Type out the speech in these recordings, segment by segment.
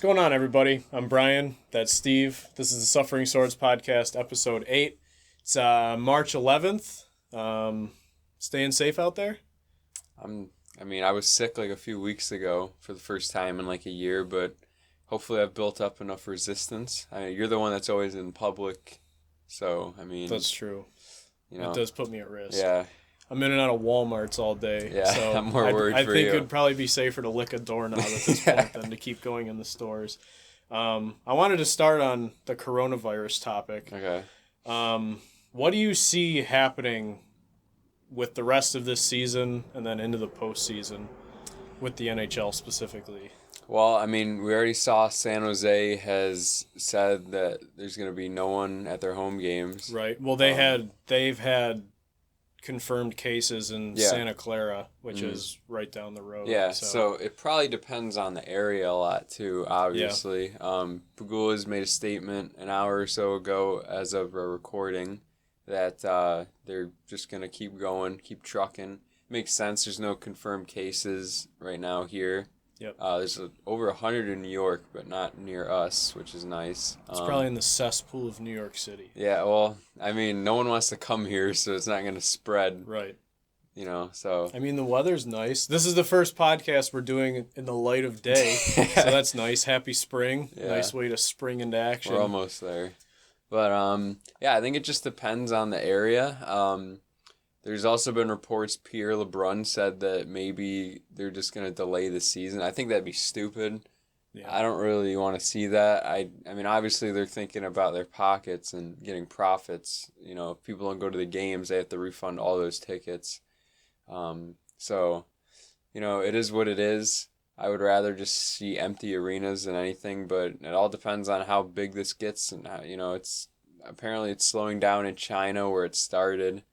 going on, everybody? I'm Brian. That's Steve. This is the Suffering Swords Podcast, Episode 8. It's March 11th. Staying safe out there? I was sick like a few weeks ago for the first time in like a year, but hopefully I've built up enough resistance. You're the one that's always in public, so, That's true. It does put me at risk. Yeah. I'm in and out of Walmarts all day. Yeah, so I'm more worried I for think you. it'd probably be safer to lick a doorknob at this point than to keep going in the stores. I wanted to start on the coronavirus topic. Okay. What do you see happening with the rest of this season and then into the postseason with the NHL specifically? Well, we already saw San Jose has said that there's going to be no one at their home games. Right. Well, they've had confirmed cases in Santa Clara, which is right down the road. Yeah, so it probably depends on the area a lot too, obviously. Yeah. Pagula's made a statement an hour or so ago as of a recording that they're just going to keep going, keep trucking. Makes sense. There's no confirmed cases right now here. Yep. There's over 100 in New York, but not near us, which is nice. It's probably in the cesspool of New York City. Yeah, well, no one wants to come here, so it's not going to spread. Right. So. The weather's nice. This is the first podcast we're doing in the light of day, so that's nice. Happy spring. Yeah. Nice way to spring into action. We're almost there. But, I think it just depends on the area. There's also been reports Pierre LeBrun said that maybe they're just going to delay the season. I think that'd be stupid. Yeah. I don't really want to see that. Obviously they're thinking about their pockets and getting profits. If people don't go to the games, they have to refund all those tickets. So, it is what it is. I would rather just see empty arenas than anything, but it all depends on how big this gets and how, it's slowing down in China where it started.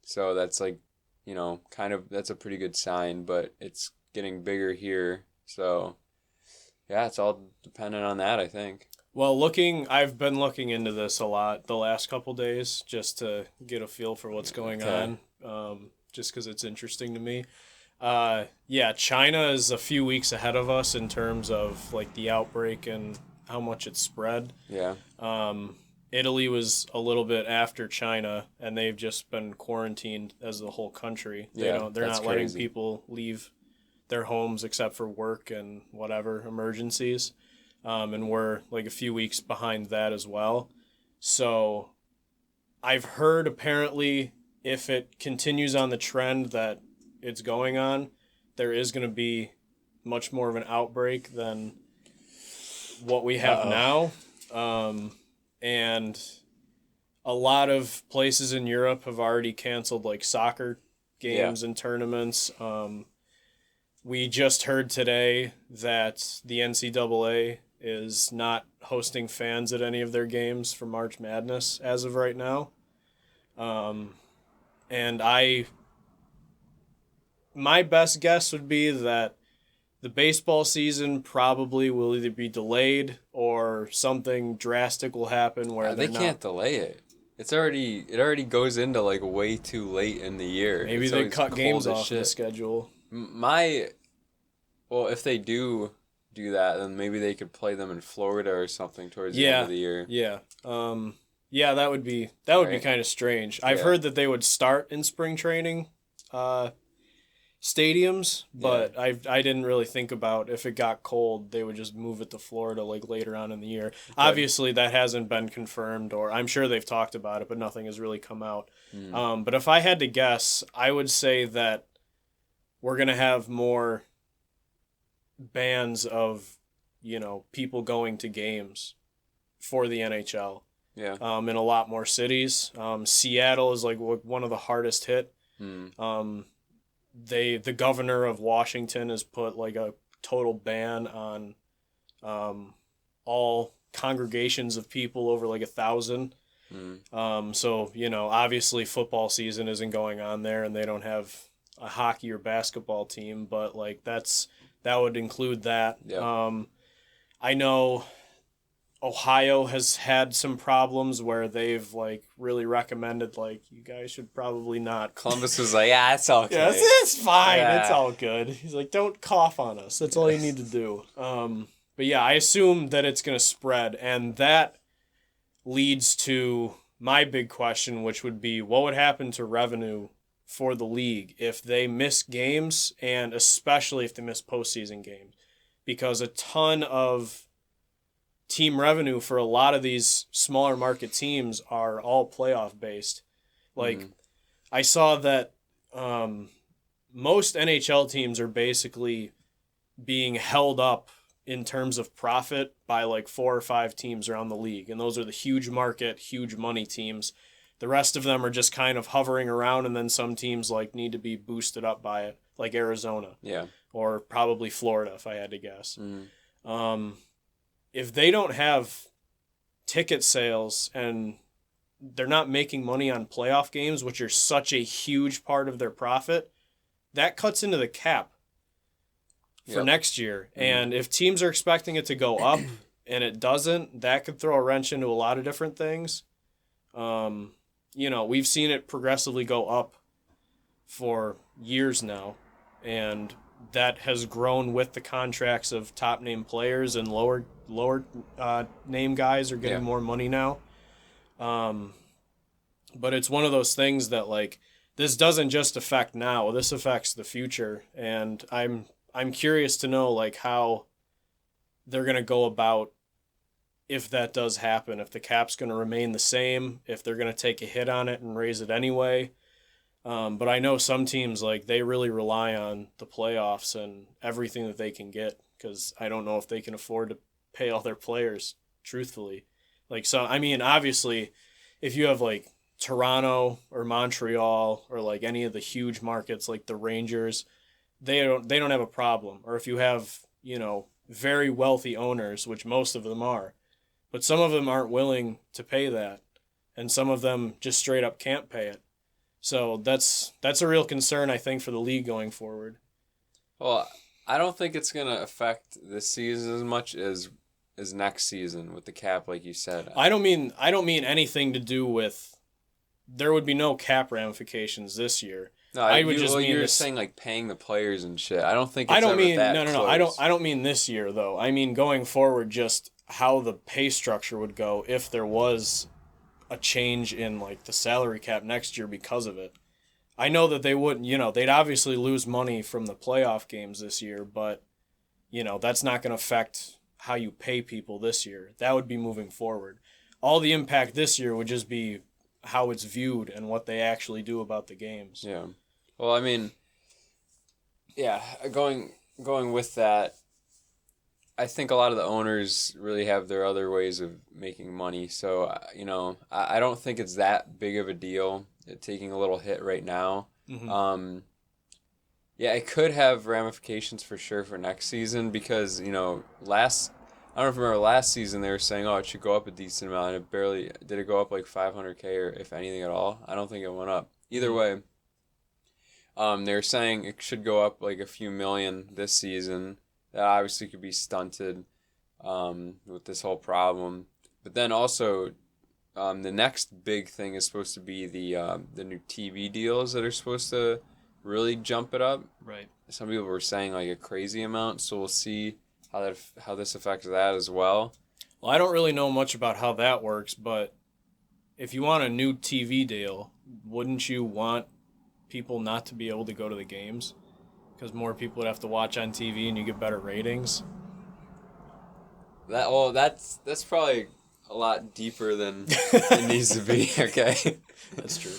So that's that's a pretty good sign, but it's getting bigger here. So, yeah, it's all dependent on that, I think. Well, I've been looking into this a lot the last couple days just to get a feel for what's going on, just because it's interesting to me. China is a few weeks ahead of us in terms of like the outbreak and how much it's spread. Yeah. Italy was a little bit after China, and they've just been quarantined as the whole country. They're not letting people leave their homes except for work and whatever emergencies. And we're like a few weeks behind that as well. So I've heard apparently if it continues on the trend that it's going on, there is going to be much more of an outbreak than what we have now. And a lot of places in Europe have already canceled like soccer games and tournaments. We just heard today that the NCAA is not hosting fans at any of their games for March Madness as of right now. My best guess would be that the baseball season probably will either be delayed or something drastic will happen where they can't delay it. It already goes into like way too late in the year. Maybe they cut games off the schedule. If they do that, then maybe they could play them in Florida or something towards the end of the year. Yeah. That would be kind of strange. I've heard that they would start in spring training stadiums, but I didn't really think about if it got cold, they would just move it to Florida like later on in the year. Okay. Obviously, that hasn't been confirmed, or I'm sure they've talked about it, but nothing has really come out. But if I had to guess, I would say that we're going to have more bans of, people going to games for the NHL. Yeah. In a lot more cities. Seattle is like one of the hardest hit. The governor of Washington has put like a total ban on all congregations of people over like 1,000. So, obviously football season isn't going on there and they don't have a hockey or basketball team, but like that would include that. Yep. I know Ohio has had some problems where they've like really recommended like you guys should probably not. Columbus was like, yeah, it's okay. Yeah, it's fine. Yeah. It's all good. He's like, don't cough on us. That's all you need to do. But But yeah, I assume that it's going to spread, and that leads to my big question, which would be what would happen to revenue for the league if they miss games, and especially if they miss postseason games, because a ton of team revenue for a lot of these smaller market teams are all playoff based. Like I saw that most NHL teams are basically being held up in terms of profit by like 4 or 5 teams around the league. And those are the huge market, huge money teams. The rest of them are just kind of hovering around, and then some teams like need to be boosted up by it, like Arizona. Yeah. Or probably Florida, if I had to guess. If they don't have ticket sales and they're not making money on playoff games, which are such a huge part of their profit, that cuts into the cap for next year. And if teams are expecting it to go up and it doesn't, that could throw a wrench into a lot of different things. We've seen it progressively go up for years now, and that has grown with the contracts of top name players, and lower name guys are getting more money now. But it's one of those things that like this doesn't just affect now, this affects the future, and I'm curious to know like how they're going to go about if that does happen, if the cap's going to remain the same, if they're going to take a hit on it and raise it anyway. But I know some teams, like, they really rely on the playoffs and everything that they can get, because I don't know if they can afford to pay all their players, truthfully. Like, so, I mean, obviously, if you have, like, Toronto or Montreal or, like, any of the huge markets like the Rangers, they don't have a problem. Or if you have, very wealthy owners, which most of them are, but some of them aren't willing to pay that, and some of them just straight up can't pay it. So that's a real concern, I think, for the league going forward. Well, I don't think it's going to affect this season as much as next season with the cap, like you said. I don't mean anything to do with. There would be no cap ramifications this year. No, you're saying like paying the players and shit. I don't think. I don't mean that no. I don't mean this year though. I mean going forward, just how the pay structure would go if there was a change in like the salary cap next year because of it. I know that they wouldn't, they'd obviously lose money from the playoff games this year, but that's not going to affect how you pay people this year. That would be moving forward. All the impact this year would just be how it's viewed and what they actually do about the games. Yeah. Well, I mean, yeah, going with that, I think a lot of the owners really have their other ways of making money. So, I don't think it's that big of a deal taking a little hit right now. Mm-hmm. Yeah, it could have ramifications for sure for next season because, I don't know if you remember last season they were saying, it should go up a decent amount. And did it go up like $500K or if anything at all? I don't think it went up. Either way, they were saying it should go up like a few million this season. That obviously could be stunted with this whole problem. But then also, the next big thing is supposed to be the new TV deals that are supposed to really jump it up. Right. Some people were saying like a crazy amount, so we'll see how this affects that as well. Well, I don't really know much about how that works, but if you want a new TV deal, wouldn't you want people not to be able to go to the games? Because more people would have to watch on TV and you get better ratings. That's probably a lot deeper than it needs to be. Okay, that's true.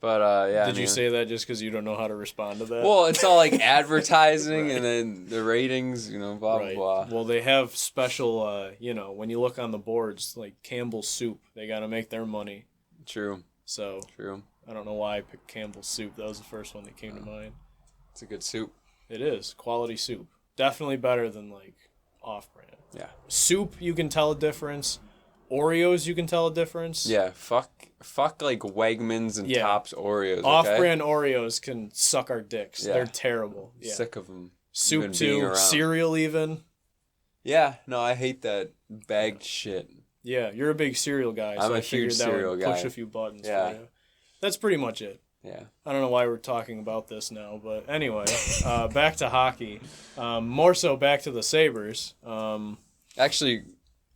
But yeah. Did you say that just because you don't know how to respond to that? Well, it's all like advertising right. And then the ratings, blah right. blah. Well, they have special, when you look on the boards, like Campbell's Soup, they got to make their money. True. So true. I don't know why I picked Campbell's Soup. That was the first one that came to mind. It's a good soup. It is. Quality soup. Definitely better than, like, off-brand. Yeah. Soup, you can tell a difference. Oreos, you can tell a difference. Yeah, fuck like Wegmans and Tops Oreos, okay? Off-brand Oreos can suck our dicks. Yeah. They're terrible. Yeah. Sick of them. Soup, too. Cereal, even. Yeah, no, I hate that bagged shit. Yeah, you're a big cereal guy. I'm a huge cereal guy. Push a few buttons for you. That's pretty much it. Yeah. I don't know why we're talking about this now, but anyway, back to hockey. More so back to the Sabres. Actually,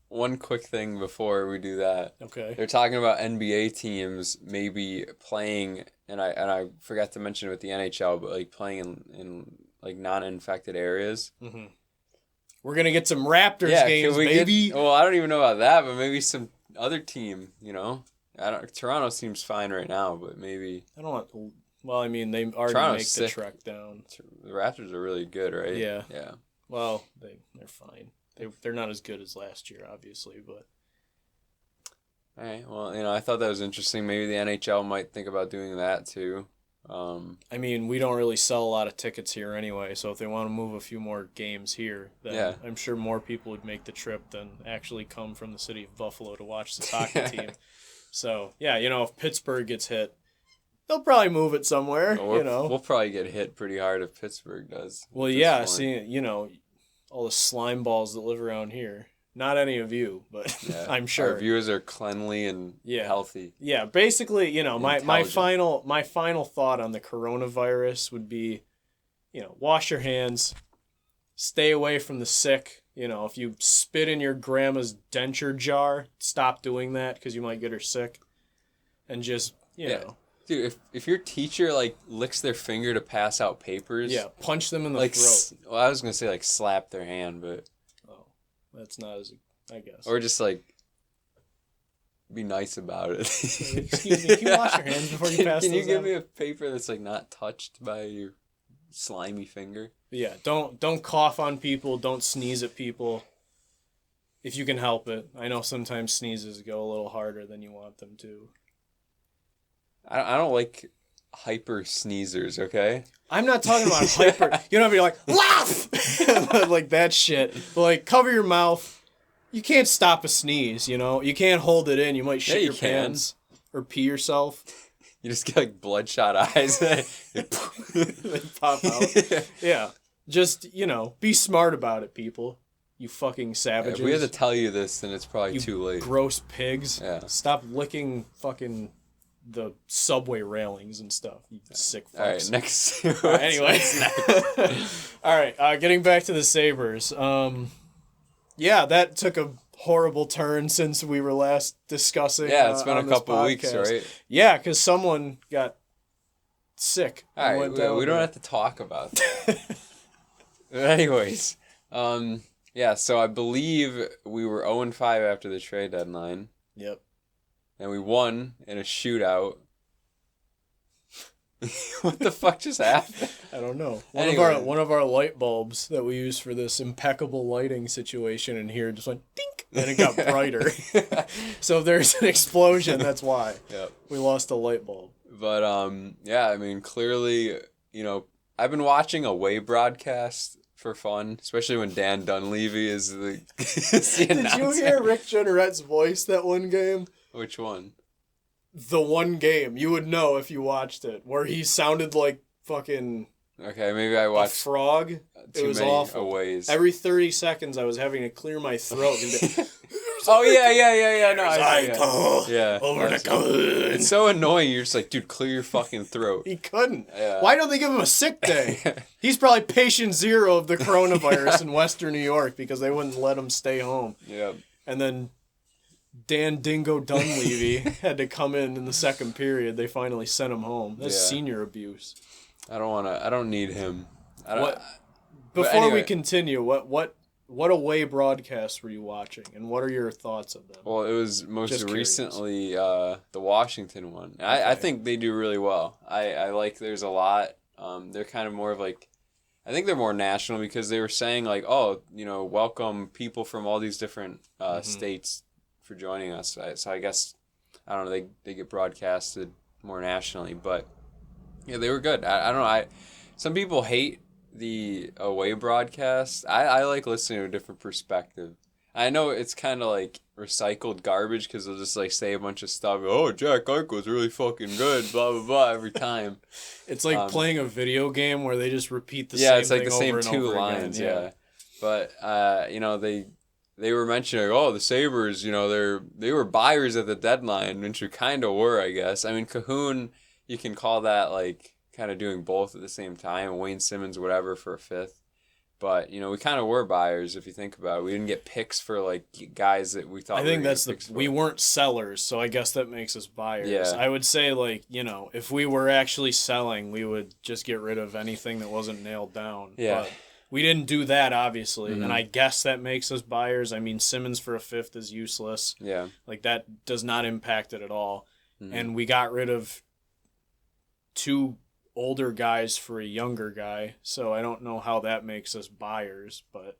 one quick thing before we do that. Okay. They're talking about NBA teams maybe playing, and I forgot to mention it with the NHL, but like playing in like non-infected areas. Mm-hmm. We're gonna get some Raptors games, baby. Well, I don't even know about that, but maybe some other team. Toronto seems fine right now, but maybe I don't want. Well, I mean, they already Toronto's make the sick. trek down. The Raptors are really good, right? Yeah. Yeah. Well, they're fine. They're not as good as last year, obviously, but. All right. Well, I thought that was interesting. Maybe the NHL might think about doing that too. I mean, we don't really sell a lot of tickets here anyway, so if they want to move a few more games here, then I'm sure more people would make the trip than actually come from the city of Buffalo to watch this hockey team. So, yeah, if Pittsburgh gets hit, they'll probably move it somewhere, We'll probably get hit pretty hard if Pittsburgh does. Well, yeah, see, all the slime balls that live around here. Not any of you, but I'm sure. Our viewers are cleanly and healthy. Yeah, basically, my final thought on the coronavirus would be, wash your hands, stay away from the sick. If you spit in your grandma's denture jar, stop doing that because you might get her sick. And just, know. Dude, if your teacher, licks their finger to pass out papers. Yeah, punch them in the throat. Well, I was going to say, slap their hand, but... That's not as, I guess. Or just, be nice about it. Excuse me, can you wash your hands before you pass Can you those give out? me a paper that's, not touched by your slimy finger? Yeah, don't cough on people, don't sneeze at people, if you can help it. I know sometimes sneezes go a little harder than you want them to. I don't like hyper sneezers, okay? I'm not talking about hyper. You don't have to be like, laugh! Like that shit. But cover your mouth. You can't stop a sneeze, You can't hold it in. You might shit your pants or pee yourself. You just get bloodshot eyes. They pop out. Yeah. Just, be smart about it, people. You fucking savages. If we had to tell you this, then it's probably too late. Gross pigs. Yeah. Stop licking fucking the subway railings and stuff. You sick fucks. All right, next. Anyway. All right, getting back to the Sabres. Yeah, that took a horrible turn since we were last discussing. Yeah, it's been a couple weeks, right? Yeah, because someone got sick. All right, we don't have to talk about that. Anyways, yeah, so I believe we were 0-5 after the trade deadline. Yep. And we won in a shootout. What the fuck just happened? I don't know. One of our light bulbs that we use for this impeccable lighting situation in here just went dink, and it got brighter. So if there's an explosion, that's why. Yep. We lost a light bulb. But yeah, I mean, clearly, I've been watching away broadcast for fun, especially when Dan Dunleavy is the Did you hear Rick Jenneret's voice that one game? Which one? The one game. You would know if you watched it, where he sounded like fucking... Okay, maybe I watched... a frog. It was awful. Aways. Every 30 seconds I was having to clear my throat. Oh, yeah. No, yeah. Over the coast. It's so annoying. You're just like, dude, clear your fucking throat. He couldn't. Yeah. Why don't they give him a sick day? He's probably patient zero of the coronavirus in Western New York because they wouldn't let him stay home. Yeah. And then Dan Dingo Dunleavy had to come in the second period. They finally sent him home. That's senior abuse. I don't need him. Before we continue, what away broadcasts were you watching, and what are your thoughts of them? Well, it was most recently the Washington one. Okay. I think they do really well. I like there's a lot. They're kind of more of I think they're more national because they were saying welcome people from all these different states for joining us. So I guess, I don't know, they get broadcasted more nationally, but yeah, they were good. I don't know. Some people hate the away broadcast. I like listening to a different perspective. I know it's kind of recycled garbage because they'll just say a bunch of stuff. Oh, Jack Eichel's really fucking good, blah, blah, blah, every time. It's like playing a video game where they just repeat the same thing the same over and two over lines, again. yeah. But, they were mentioning, the Sabres, they were buyers at the deadline, which we kind of were, I guess. I mean, Cahoon, you can call that like kind of doing both at the same time. Wayne Simmons, whatever, for a fifth. But, we kind of were buyers if you think about it. We didn't get picks for, like, guys that we thought I think that's we weren't sellers, so I guess that makes us buyers. Yeah. I would say, like, if we were actually selling, we would just get rid of anything that wasn't nailed down. Yeah. But we didn't do that, obviously, and I guess that makes us buyers. I mean, Simmons for a fifth is useless. Yeah. Like, that does not impact it at all. And we got rid of 2 older guys for a younger guy, so I don't know how that makes us buyers, but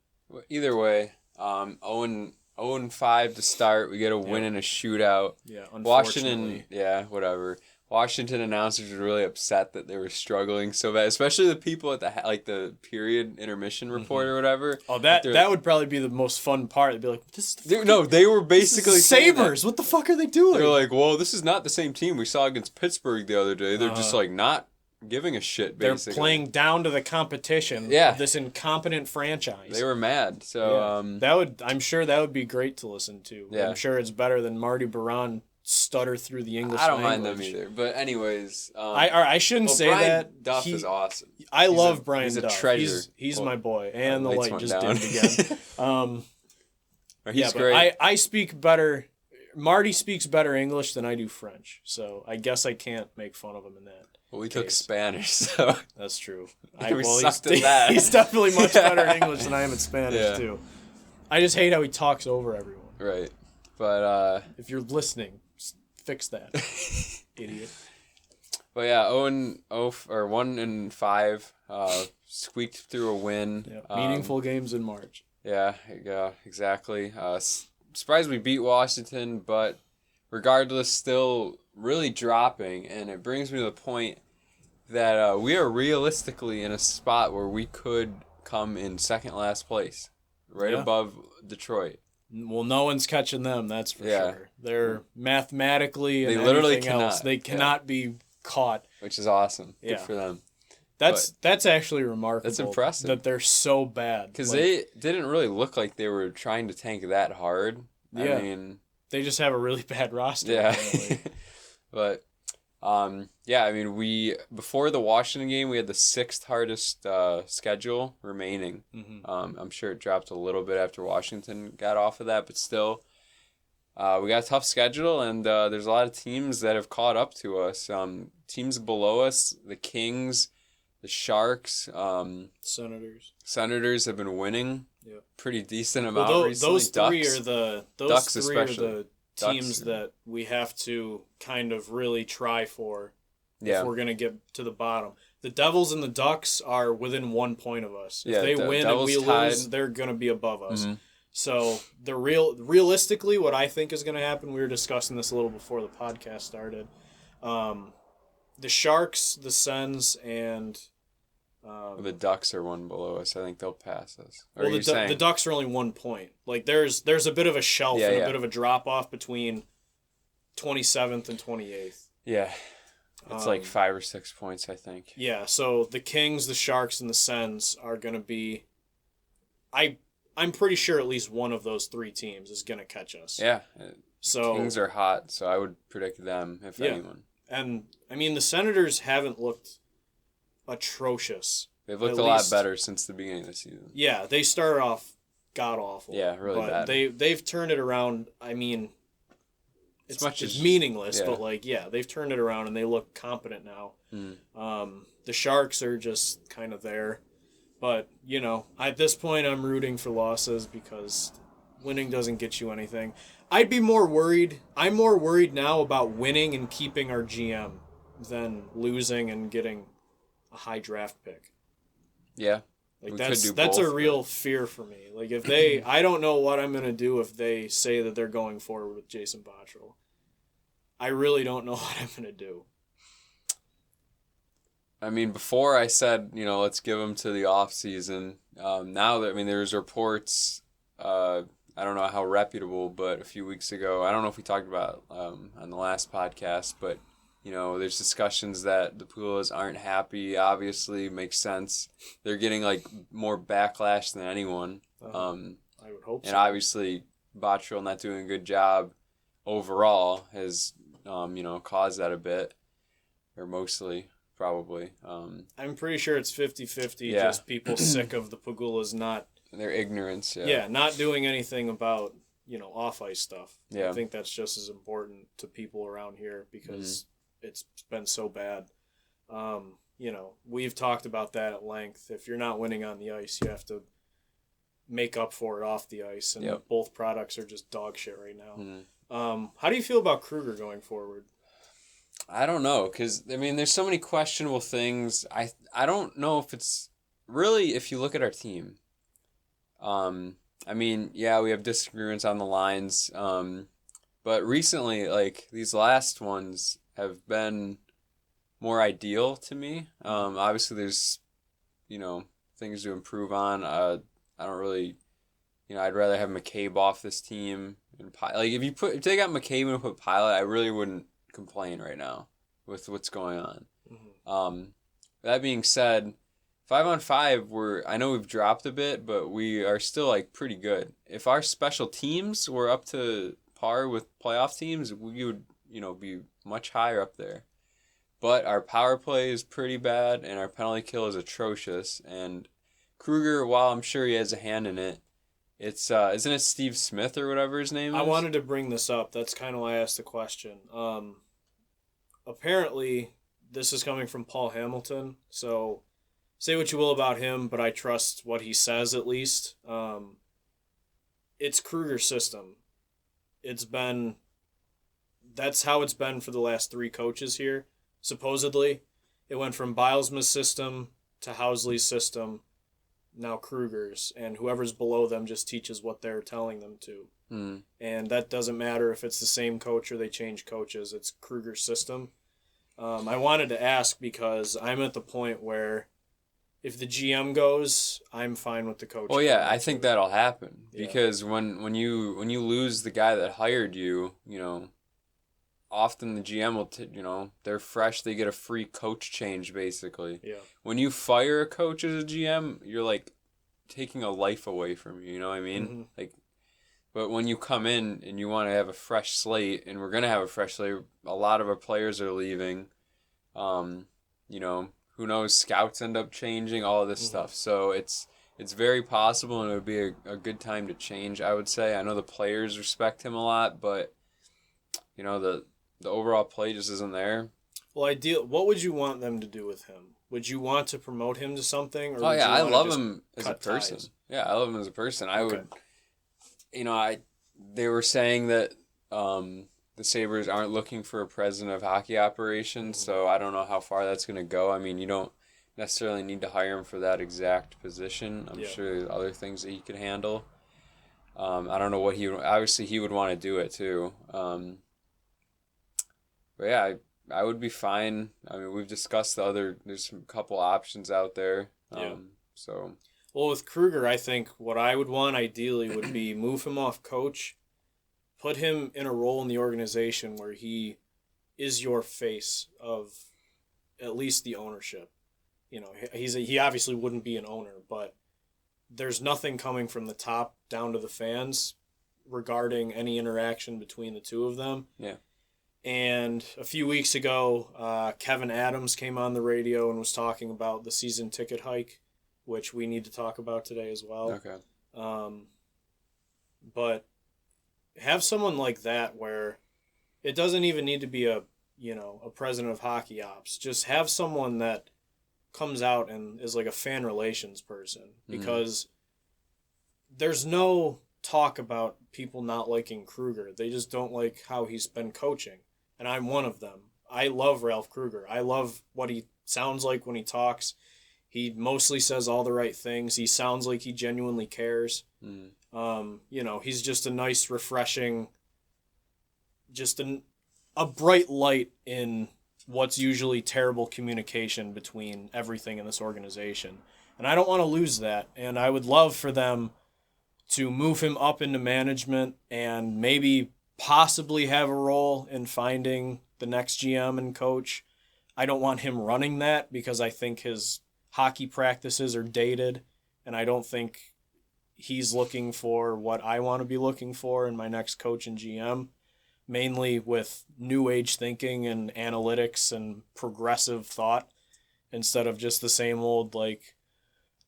either way, 0-5 to start. We get a win in a shootout. Yeah, Washington, whatever. Washington announcers were really upset that they were struggling so bad, especially the people at the period intermission report or whatever. Oh, that would probably be the most fun part. They'd be like, they were basically Sabres. What the fuck are they doing? They're like, well, this is not the same team we saw against Pittsburgh the other day. They're just like not giving a shit, basically. They're playing down to the competition of this incompetent franchise. They were mad. So I'm sure that would be great to listen to. Yeah. I'm sure it's better than Marty Baron stutter through the English language. I don't language. mind them either. But anyways. I shouldn't say Brian that. Duff is awesome. I love Brian Duff. He's a treasure. He's my boy. And the light just dimmed again. He's great. I speak better. Marty speaks better English than I do French. So I guess I can't make fun of him in that. Well, we took Spanish, so that's true. Sucked at that. He's definitely much better in English than I am in Spanish too. I just hate how he talks over everyone. Right, but if you're listening, fix that, idiot. But yeah, 1-5, squeaked through a win. Yep. Meaningful games in March. Yeah, exactly. Surprised we beat Washington, but regardless, still really dropping, and it brings me to the point that we are realistically in a spot where we could come in second last place, right above Detroit. Well, no one's catching them, that's for sure. They're mathematically and they literally anything else, they cannot be caught. Which is awesome. Good for them. That's actually remarkable. That's impressive. That they're so bad. Because they didn't really look like they were trying to tank that hard. Yeah. I mean, they just have a really bad roster. Yeah. But, I mean, before the Washington game, we had the 6th hardest schedule remaining. I'm sure it dropped a little bit after Washington got off of that, but still, we got a tough schedule, and there's a lot of teams that have caught up to us. Teams below us, the Kings, the Sharks, Senators have been winning. Pretty decent amount recently. Those three are the teams Ducks. that we have to kind of really try for if we're going to get to the bottom. The Devils and the Ducks are within 1 point of us. If they win and we lose, they're going to be above us. So realistically, what I think is going to happen, we were discussing this a little before the podcast started. The Sharks, the Sens, and the Ducks are one below us. I think they'll pass us. The Ducks are only 1 point. Like there's a bit of a shelf and a bit of a drop off between 27th and 28th. Yeah, it's like 5 or 6 points, I think. Yeah, so the Kings, the Sharks, and the Sens are going to be. I'm pretty sure at least one of those 3 teams is going to catch us. Yeah, so Kings are hot, so I would predict them if anyone. And I mean the Senators haven't looked atrocious. They've looked a lot better since the beginning of the season. Yeah, they started off god awful. Yeah, really bad. They've turned it around. I mean, it's meaningless, but they've turned it around and they look competent now. The Sharks are just kind of there, but at this point I'm rooting for losses because winning doesn't get you anything. I'd be more worried. I'm more worried now about winning and keeping our GM than losing and getting a high draft pick. Yeah. Like that's a real fear for me. Like if I don't know what I'm going to do if they say that they're going forward with Jason Botterill. I really don't know what I'm going to do. I mean, before I said, let's give him to the off season. Now that, there's reports, I don't know how reputable, but a few weeks ago, I don't know if we talked about on the last podcast, but there's discussions that the Pujols aren't happy. Obviously, makes sense. They're getting more backlash than anyone. I would hope so. And obviously, Botterill not doing a good job overall has caused that a bit. or mostly, probably. I'm pretty sure it's 50-50, just people sick of the Pagulas not... Their ignorance, Yeah, not doing anything about, off-ice stuff. Yeah. I think that's just as important to people around here because it's been so bad. We've talked about that at length. If you're not winning on the ice, you have to make up for it off the ice, and both products are just dog shit right now. How do you feel about Kruger going forward? I don't know, because, there's so many questionable things. I don't know if it's... Really, if you look at our team, we have disagreements on the lines, but recently, these last ones have been more ideal to me. Obviously, there's, things to improve on. I don't really, I'd rather have McCabe off this team. And if they got McCabe and put Pilot, I really wouldn't complain right now with what's going on. That being said, 5-on-5, I know we've dropped a bit, but we are still pretty good. If our special teams were up to par with playoff teams, we would be much higher up there. But our power play is pretty bad, and our penalty kill is atrocious. And Kruger, while I'm sure he has a hand in it, it's isn't it Steve Smith or whatever his name is? I wanted to bring this up. That's kind of why I asked the question. Apparently, this is coming from Paul Hamilton, so say what you will about him, but I trust what he says at least. It's Kruger's system. That's how it's been for the last 3 coaches here. Supposedly, it went from Bilesma's system to Housley's system, now Kruger's, and whoever's below them just teaches what they're telling them to. And that doesn't matter if it's the same coach or they change coaches. It's Kruger's system. I wanted to ask because I'm at the point where if the GM goes, I'm fine with the coach. Well, yeah, I think that'll happen because when you lose the guy that hired you, often the GM will, they're fresh. They get a free coach change, basically. Yeah. When you fire a coach as a GM, you're, taking a life away from you, you know what I mean? But when you come in and you want to have a fresh slate, and we're going to have a fresh slate, a lot of our players are leaving. Who knows, scouts end up changing, all of this stuff. So it's very possible, and it would be a good time to change, I would say. I know the players respect him a lot, but, the overall play just isn't there. Well, what would you want them to do with him? Would you want to promote him to something? Or I love him as a person. Ties? Yeah, I love him as a person. I would, they were saying that the Sabres aren't looking for a president of hockey operations, so I don't know how far that's going to go. You don't necessarily need to hire him for that exact position. I'm sure there's other things that he could handle. I don't know what obviously he would want to do it too. But yeah, I would be fine. We've discussed there's a couple options out there. So. Well, with Kruger, I think what I would want ideally would be move him off coach, put him in a role in the organization where he is your face of at least the ownership. He obviously wouldn't be an owner, but there's nothing coming from the top down to the fans regarding any interaction between the two of them. Yeah. And a few weeks ago, Kevin Adams came on the radio and was talking about the season ticket hike, which we need to talk about today as well. Okay. But have someone like that where it doesn't even need to be a president of hockey ops. Just have someone that comes out and is like a fan relations person, because there's no talk about people not liking Kruger. They just don't like how he's been coaching. And I'm one of them. I love Ralph Kruger. I love what he sounds like when he talks. He mostly says all the right things. He sounds like he genuinely cares. He's just a nice, refreshing, just a bright light in what's usually terrible communication between everything in this organization. And I don't want to lose that. And I would love for them to move him up into management and maybe possibly have a role in finding the next GM and coach. I don't want him running that because I think his hockey practices are dated, and I don't think he's looking for what I want to be looking for in my next coach and GM. mainly with new age thinking and analytics and progressive thought instead of just the same old like,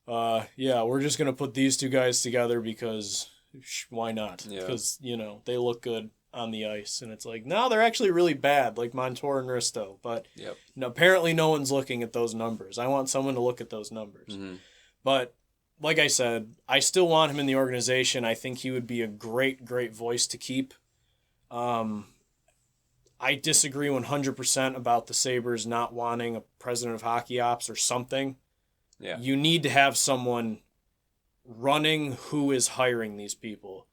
yeah, we're just gonna put these two guys together because why not? Yeah. Because they look good on the ice, and it's like no, they're actually really bad, like Montour and Risto. But Yep. apparently no one's looking at those numbers. I want someone to look at those numbers. Mm-hmm. But like I said, I still want him in the organization. I think he would be a great voice to keep. I disagree 100% about the Sabres not wanting a president of hockey ops or something. Yeah. You need to have someone running who is hiring these people,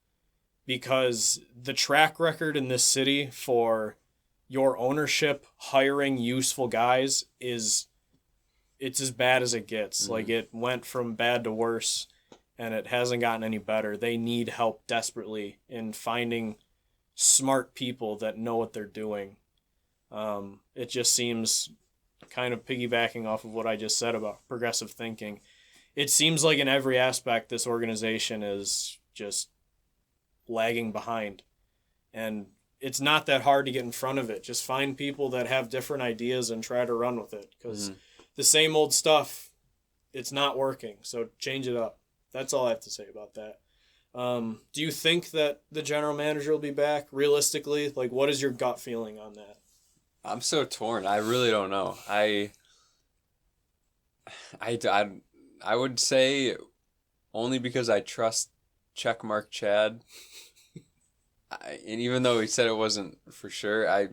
because the track record in this city for your ownership hiring useful guys it's as bad as it gets. Mm-hmm. Like, it went from bad to worse, and it hasn't gotten any better. They need help desperately in finding smart people that know what they're doing. It just seems, kind of piggybacking off of what I just said about progressive thinking, it seems like in every aspect this organization is just lagging behind. And it's not that hard to get in front of it. Just find people that have different ideas and try to run with it, because the same old stuff, it's not working. So change it up. That's all I have to say about that. Do you think that the general manager will be back realistically? Like, what is your gut feeling on that? I'm so torn. I really don't know. I would say only because I trust checkmark Chad. And even though he said it wasn't for sure, I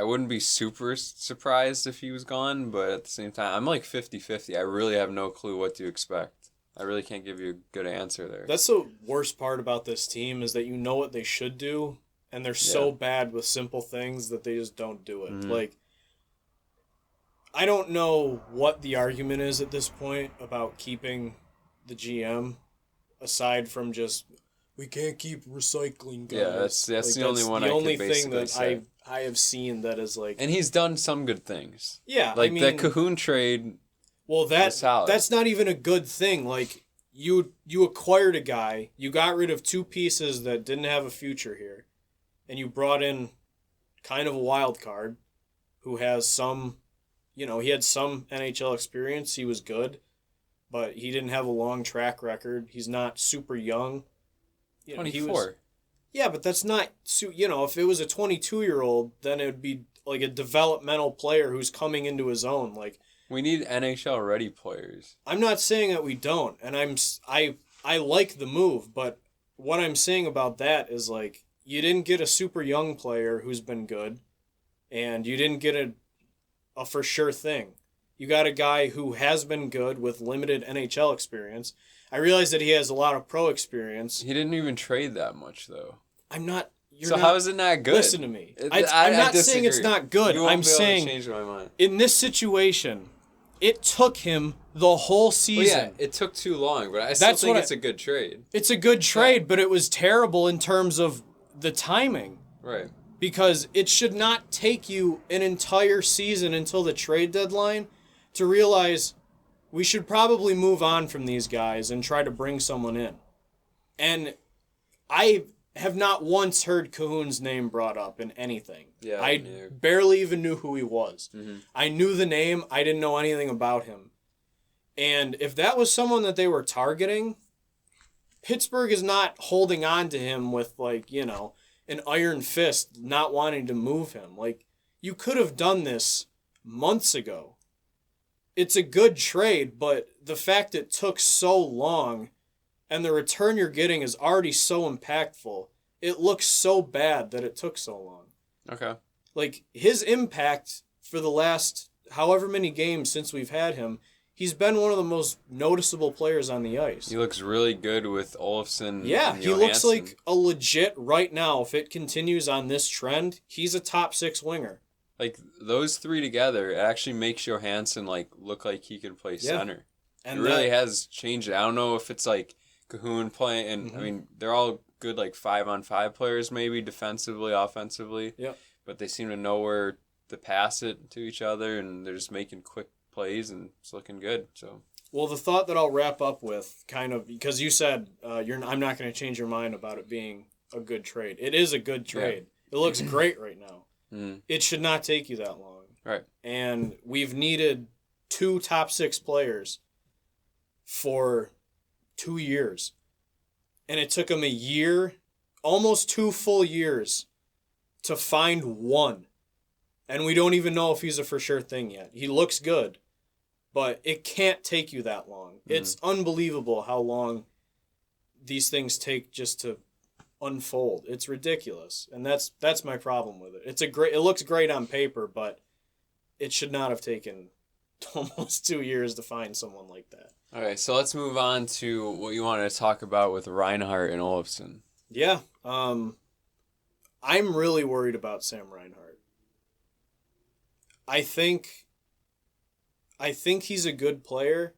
wouldn't be super surprised if he was gone, but at the same time, I'm like 50-50. I really have no clue what to expect. I really can't give you a good answer there. That's the worst part about this team, is that you know what they should do, and they're so bad with simple things that they just don't do it. Mm-hmm. Like, I don't know what the argument is at this point about keeping the GM, aside from just, we can't keep recycling guys. Yeah, that's like, the only one I can basically thing that say. I have seen that is like... And he's done some good things. Yeah, like that Cahoon trade. Well, that's not even a good thing. Like, you acquired a guy, you got rid of two pieces that didn't have a future here, and you brought in kind of a wild card who has some, he had some NHL experience. He was good, but he didn't have a long track record. He's not super young. 24. Yeah, but that's not, if it was a 22-year-old, then it would be like a developmental player who's coming into his own. Like, we need NHL ready players. I'm not saying that we don't, and I like the move, but what I'm saying about that is, like, you didn't get a super young player who's been good, and you didn't get a for sure thing. You got a guy who has been good with limited NHL experience. I realize that he has a lot of pro experience. He didn't even trade that much, though. How is it not good? Listen to me. I'm not saying it's not good. I'm saying, change my mind. In this situation, it took him the whole season. Well, yeah, it took too long, but I still think it's a good trade. It's a good trade, but it was terrible in terms of the timing. Right. Because it should not take you an entire season until the trade deadline to realize we should probably move on from these guys and try to bring someone in. And I have not once heard Cahoon's name brought up in anything. Yeah, I barely even knew who he was. Mm-hmm. I knew the name. I didn't know anything about him. And if that was someone that they were targeting, Pittsburgh is not holding on to him with, like, an iron fist, not wanting to move him. Like, you could have done this months ago. It's a good trade, but the fact it took so long and the return you're getting is already so impactful, it looks so bad that it took so long. Okay. Like, his impact for the last however many games since we've had him, he's been one of the most noticeable players on the ice. He looks really good with Olofsson. Yeah, and he looks like a legit, right now, if it continues on this trend, he's a top 6 winger. Like, those three together, it actually makes Johansson, like, look like he can play center. And it really has changed it. I don't know if it's, like, Cahoon playing, and, I mean, they're all good, like, 5-on-5 players, maybe, defensively, offensively. Yep. But they seem to know where to pass it to each other, and they're just making quick plays, and it's looking good. So, well, the thought that I'll wrap up with, kind of, because you said I'm not going to change your mind about it being a good trade. It is a good trade. It looks great right now. Mm. It should not take you that long. Right. And we've needed 2 top 6 players for 2 years. And it took him a year, almost 2 full years, to find one. And we don't even know if he's a for sure thing yet. He looks good, but it can't take you that long. It's unbelievable how long these things take just to unfold. It's ridiculous. And that's my problem with it. It looks great on paper, but it should not have taken almost 2 years to find someone like that. Okay, so let's move on to what you wanted to talk about with Reinhart and Olofsson. Yeah. I'm really worried about Sam Reinhart. I think he's a good player.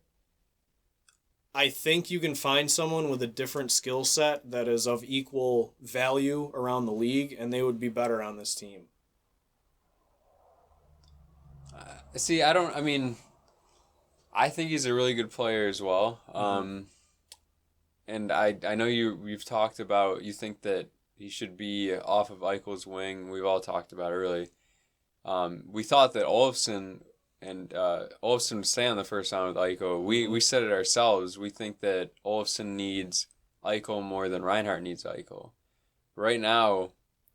I think you can find someone with a different skill set that is of equal value around the league, and they would be better on this team. See, I think he's a really good player as well. And I know we've talked about, you think that he should be off of Eichel's wing. We've all talked about it, really. We thought that Olofsson would stay on the first line with Eichel. We said it ourselves. We think that Olofsson needs Eichel more than Reinhart needs Eichel. Right now,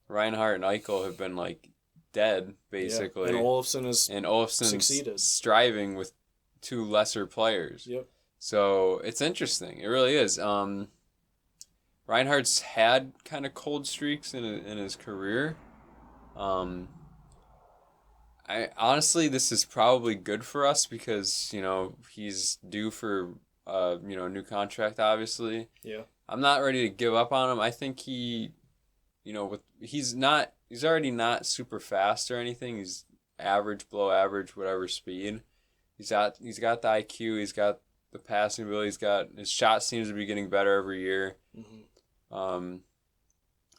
Reinhart and Eichel have been like dead, basically. Yeah. And Olofsson's succeeded. Striving with 2 lesser players. Yep. So it's interesting. It really is. Reinhardt's had kind of cold streaks in his career. I honestly, this is probably good for us because, he's due for new contract, obviously. Yeah. I'm not ready to give up on him. I think he's already not super fast or anything. He's average, below average, whatever speed. He's got the IQ, he's got the passing ability, his shot seems to be getting better every year. Mm-hmm.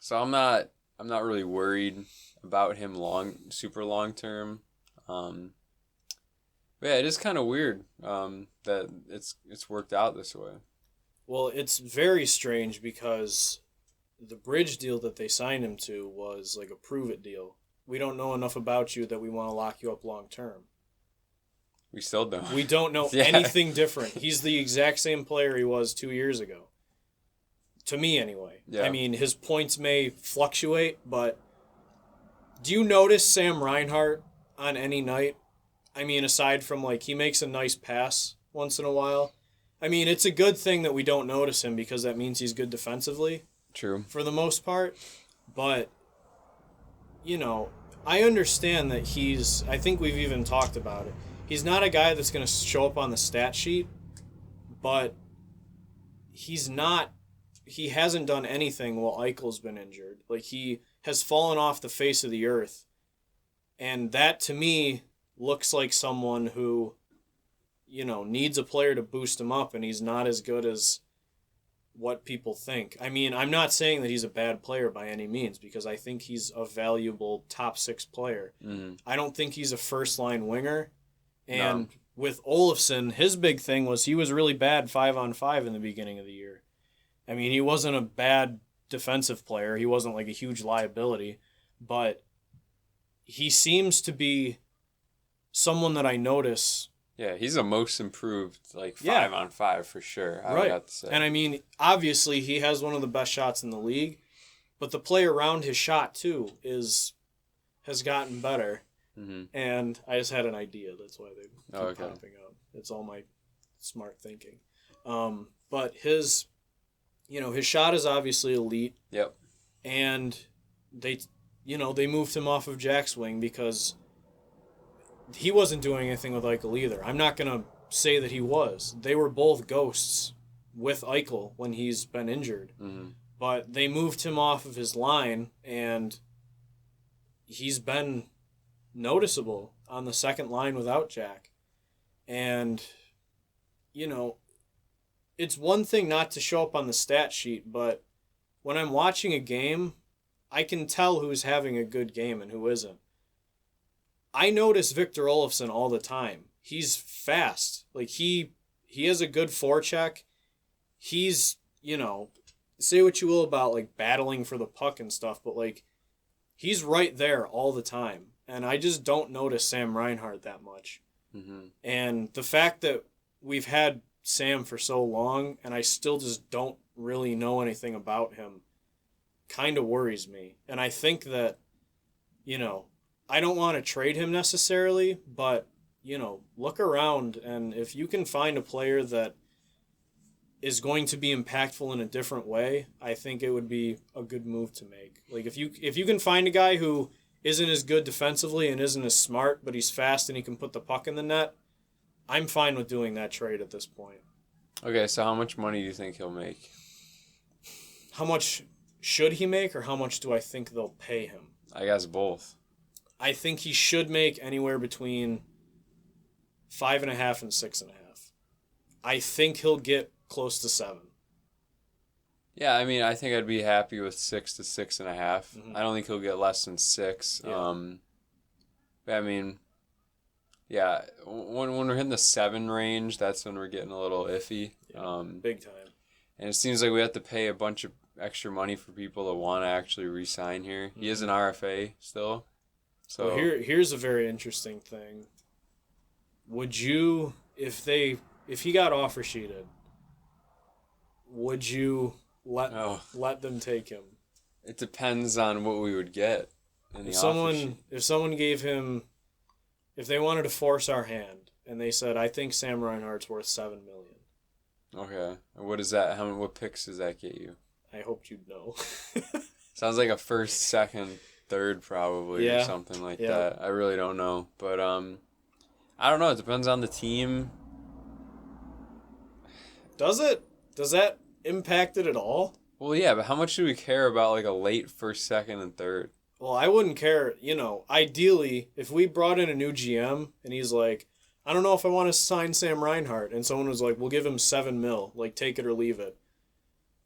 So I'm not really worried about him super long term. But yeah, it is kind of weird that it's worked out this way. Well, it's very strange because the bridge deal that they signed him to was like a prove it deal. We don't know enough about you that we want to lock you up long term. We still don't. We don't know anything different. He's the exact same player he was 2 years ago. To me, anyway. Yeah. I mean, his points may fluctuate, but do you notice Sam Reinhart on any night? I mean, aside from, he makes a nice pass once in a while. I mean, it's a good thing that we don't notice him because that means he's good defensively. True. For the most part. But, I understand that I think we've even talked about it. He's not a guy that's going to show up on the stat sheet, but he hasn't done anything while Eichel's been injured. He has fallen off the face of the earth. And that, to me, looks like someone who, needs a player to boost him up, and he's not as good as what people think. I mean, I'm not saying that he's a bad player by any means, because I think he's a valuable top 6 player. Mm-hmm. I don't think he's a first-line winger. And with Olofsson, his big thing was he was really bad 5-on-5 in the beginning of the year. I mean, he wasn't a bad defensive player. He wasn't like a huge liability. But he seems to be someone that I notice. Yeah, he's a most improved 5-on-5 for sure. I would have to say. And I mean, obviously he has one of the best shots in the league, but the play around his shot too has gotten better. Mm-hmm. And I just had an idea. That's why they keep popping up. It's all my smart thinking. But his shot is obviously elite. Yep. And they moved him off of Jack's wing because he wasn't doing anything with Eichel either. I'm not going to say that he was. They were both ghosts with Eichel when he's been injured. Mm-hmm. But they moved him off of his line, and he's been noticeable on the second line without Jack. And, it's one thing not to show up on the stat sheet, but when I'm watching a game, I can tell who's having a good game and who isn't. I notice Victor Olofsson all the time. He's fast. He has a good forecheck. He's, say what you will about battling for the puck and stuff, but he's right there all the time. And I just don't notice Sam Reinhart that much. Mm-hmm. And the fact that we've had Sam for so long and I still just don't really know anything about him kind of worries me. And I think that, I don't want to trade him necessarily, but, look around, and if you can find a player that is going to be impactful in a different way, I think it would be a good move to make. Like if you can find a guy who isn't as good defensively and isn't as smart, but he's fast and he can put the puck in the net, I'm fine with doing that trade at this point. Okay, so how much money do you think he'll make? How much should he make, or how much do I think they'll pay him? I guess both. I think he should make anywhere between 5.5 and 6.5. I think he'll get close to 7. Yeah, I mean, I think I'd be happy with 6 to 6.5. Mm-hmm. I don't think he'll get less than 6. Yeah. I mean, yeah, when we're hitting the 7 range, that's when we're getting a little iffy. Yeah, big time. And it seems like we have to pay a bunch of extra money for people that want to actually re-sign here. Mm-hmm. He is an RFA still. So well, here's a very interesting thing. Would you, if he got offer sheeted, would you let them take him? It depends on what we would get in the offer sheet. If someone gave him, if they wanted to force our hand and they said, I think Sam Reinhart's worth $7 million. Okay. What is that? What picks does that get you? I hoped you'd know. Sounds like a first, second, third probably, or something like that. I really don't know. But I don't know. It depends on the team. Does it? Does that impact it at all? Well, yeah, but how much do we care about like a late first, second, and third? Well, I wouldn't care. Ideally, if we brought in a new GM and he's like, I don't know if I want to sign Sam Reinhart, and someone was like, we'll give him $7 million, like take it or leave it.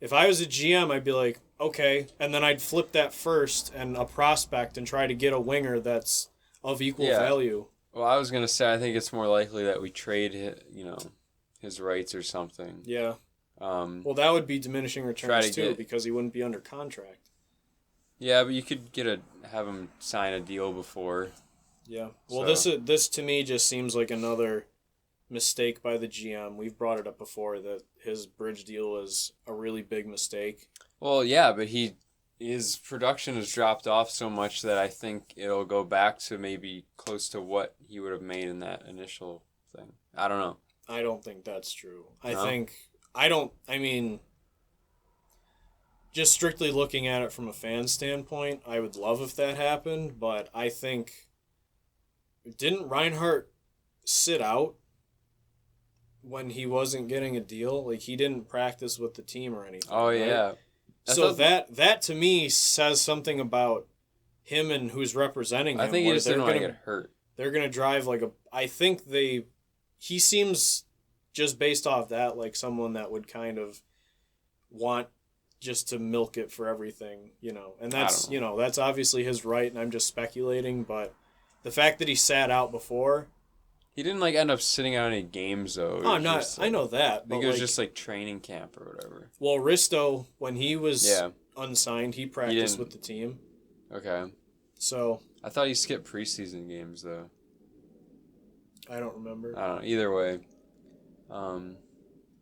If I was a GM, I'd be like, okay, and then I'd flip that first and a prospect and try to get a winger that's of equal value. Well, I was gonna say I think it's more likely that we trade his rights or something. Yeah. Well, that would be diminishing returns too, because he wouldn't be under contract. Yeah, but you could have him sign a deal before. Yeah. Well, this to me just seems like another mistake by the GM. We've brought it up before that his bridge deal was a really big mistake. Well, yeah, but his production has dropped off so much that I think it'll go back to maybe close to what he would have made in that initial thing. I don't know. I don't think that's true. No? I mean, just strictly looking at it from a fan standpoint, I would love if that happened, but I think, didn't Reinhart sit out when he wasn't getting a deal? Like, he didn't practice with the team or anything. Oh, right? yeah. So that to me says something about him and who's representing him. I think he just didn't want to get hurt. They're going to drive I think he seems, just based off that, like someone that would kind of want just to milk it for everything, and that's, that's obviously his right, and I'm just speculating, but the fact that he sat out before. He didn't end up sitting out any games though. Oh, I know that. I think it was just training camp or whatever. Well, Risto, when he was unsigned, he practiced with the team. Okay. So. I thought he skipped preseason games though. I don't remember. I don't know. Either way.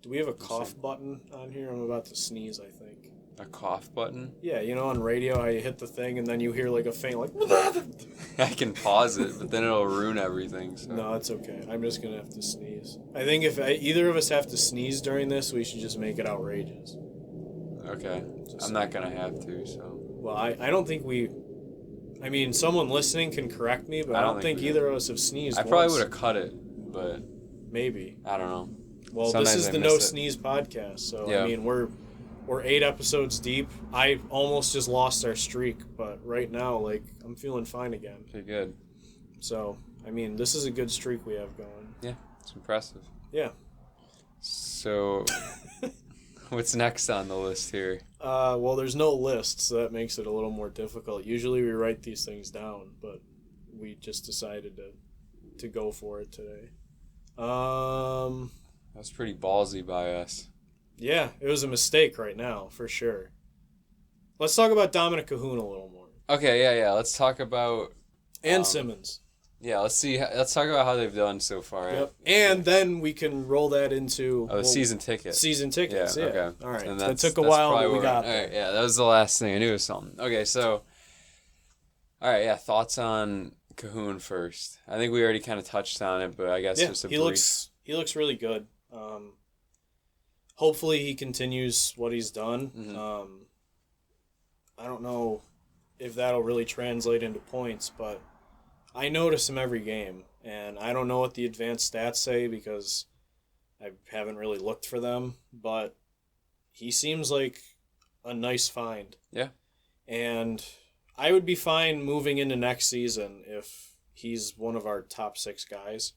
Do we have a cough button on here? I'm about to sneeze, I think. A cough button? Yeah, on radio how you hit the thing and then you hear a faint I can pause it, but then it'll ruin everything. So. No, it's okay. I'm just going to have to sneeze. I think if either of us have to sneeze during this, we should just make it outrageous. Okay. I'm not going to have to, so. Well, I don't think someone listening can correct me, but I don't think either of us have sneezed I probably would have cut it, but. Maybe. I don't know. Well, sometimes this is the No Sneeze podcast, so, we're 8 episodes deep. I almost just lost our streak, but right now, I'm feeling fine again. Pretty good. So, this is a good streak we have going. Yeah, it's impressive. Yeah. So, what's next on the list here? Well, there's no list, so that makes it a little more difficult. Usually we write these things down, but we just decided to go for it today. That's pretty ballsy by us. Yeah, it was a mistake right now, for sure. Let's talk about Dominic Kahun a little more. Okay, yeah. Let's talk about and Simmons. Yeah, let's talk about how they've done so far. Yep. And then we can roll that into the season ticket. Season tickets. Yeah. Okay. All right. And that took a while, but we got there. Right, yeah, that was the last thing. I knew it was something. Okay, so all right, yeah. Thoughts on Cahoon first? I think we already kind of touched on it, but I guess just a brief. He looks really good. Hopefully he continues what he's done. Mm-hmm. I don't know if that'll really translate into points, but I notice him every game, and I don't know what the advanced stats say because I haven't really looked for them, but he seems like a nice find. Yeah. And I would be fine moving into next season if he's one of our top 6 guys.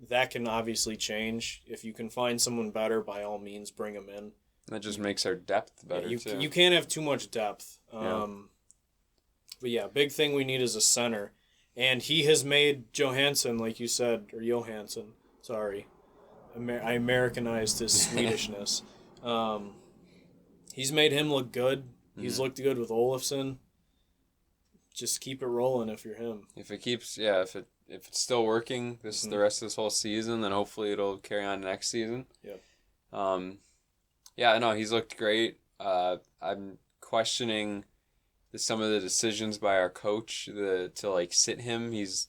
That can obviously change. If you can find someone better, by all means, bring him in. That just makes our depth better, too. You can't have too much depth. Yeah. But yeah, big thing we need is a center. And he has made Johansson, like you said, or Johansson, sorry. I Americanized his Swedishness. He's made him look good. He's looked good with Olofsson. Just keep it rolling if you're him. If it keeps, if it's still working the rest of this whole season, then hopefully it'll carry on next season. Yep. Yeah, no, he's looked great. I'm questioning some of the decisions by our coach to like sit him. He's,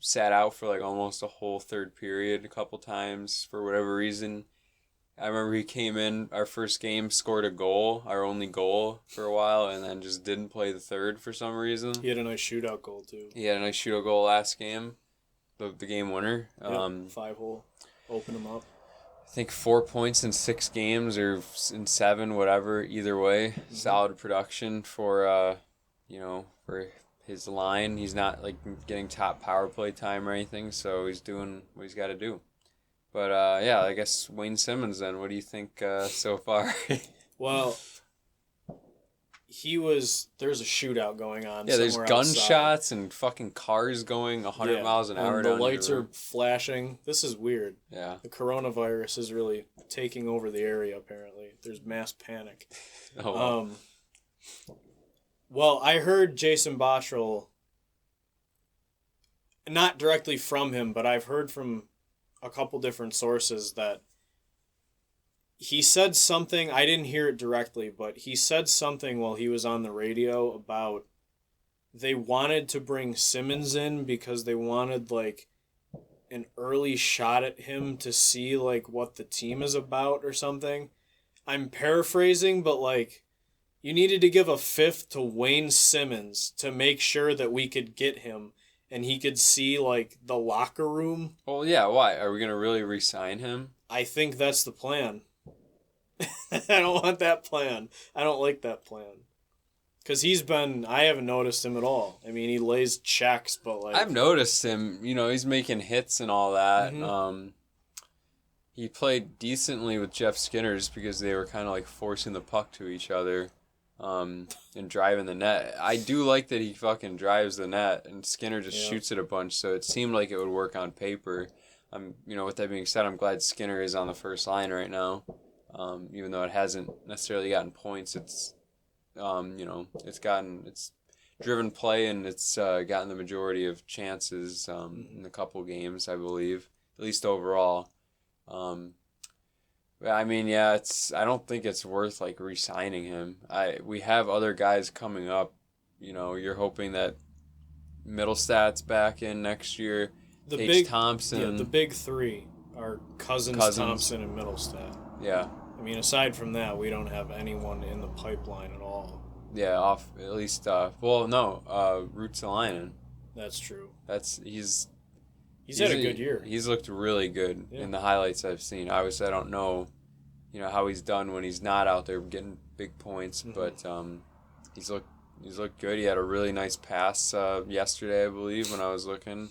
sat out for like almost a whole third period a couple times for whatever reason. I remember he came in our first game, scored a goal, our only goal for a while, and then just didn't play the third for some reason. He had a nice shootout goal too. He had a nice shootout goal last game, the game winner. 5-hole, open him up. I think 4 points in 6 games or in 7, whatever. Either way, solid production for for his line. He's not like getting top power play time or anything, so he's doing what he's got to do. But I guess Wayne Simmons. Then, what do you think so far? Well, there's a shootout going on. Yeah, there's gunshots and fucking cars going 100 miles an hour. And the lights are flashing. This is weird. Yeah. The coronavirus is really taking over the area, apparently. There's mass panic. Oh. Well, I heard Jason Bottrell, not directly from him, but I've heard from a couple different sources that he said something, I didn't hear it directly, but he said something while he was on the radio about they wanted to bring Simmons in because they wanted like an early shot at him to see like what the team is about or something. I'm paraphrasing, but like you needed to give a 5th to Wayne Simmons to make sure that we could get him and he could see like the locker room. Well, yeah, why? Are we going to really re-sign him? I think that's the plan. I don't want that plan. I don't like that plan. Because I haven't noticed him at all. I mean, he lays checks, but like... I've noticed him, he's making hits and all that. Mm-hmm. He played decently with Jeff Skinner just because they were kind of like forcing the puck to each other and driving the net. I do like that he fucking drives the net and Skinner just shoots it a bunch, so it seemed like it would work on paper. With that being said, I'm glad Skinner is on the first line right now. Even though it hasn't necessarily gotten points, it's driven play and it's gotten the majority of chances in a couple games, I believe, at least overall. I don't think it's worth like re-signing him. We have other guys coming up. You're hoping that Middlestad's back in next year. Thompson. Yeah, the big 3 are Cousins, Thompson, and Middlestad. Yeah. I mean, aside from that, we don't have anyone in the pipeline at all. Yeah, Ruotsalainen. That's true. He's had a good year. He's looked really good in the highlights I've seen. Obviously, I don't know, how he's done when he's not out there getting big points, but he's looked good. He had a really nice pass yesterday, I believe, when I was looking.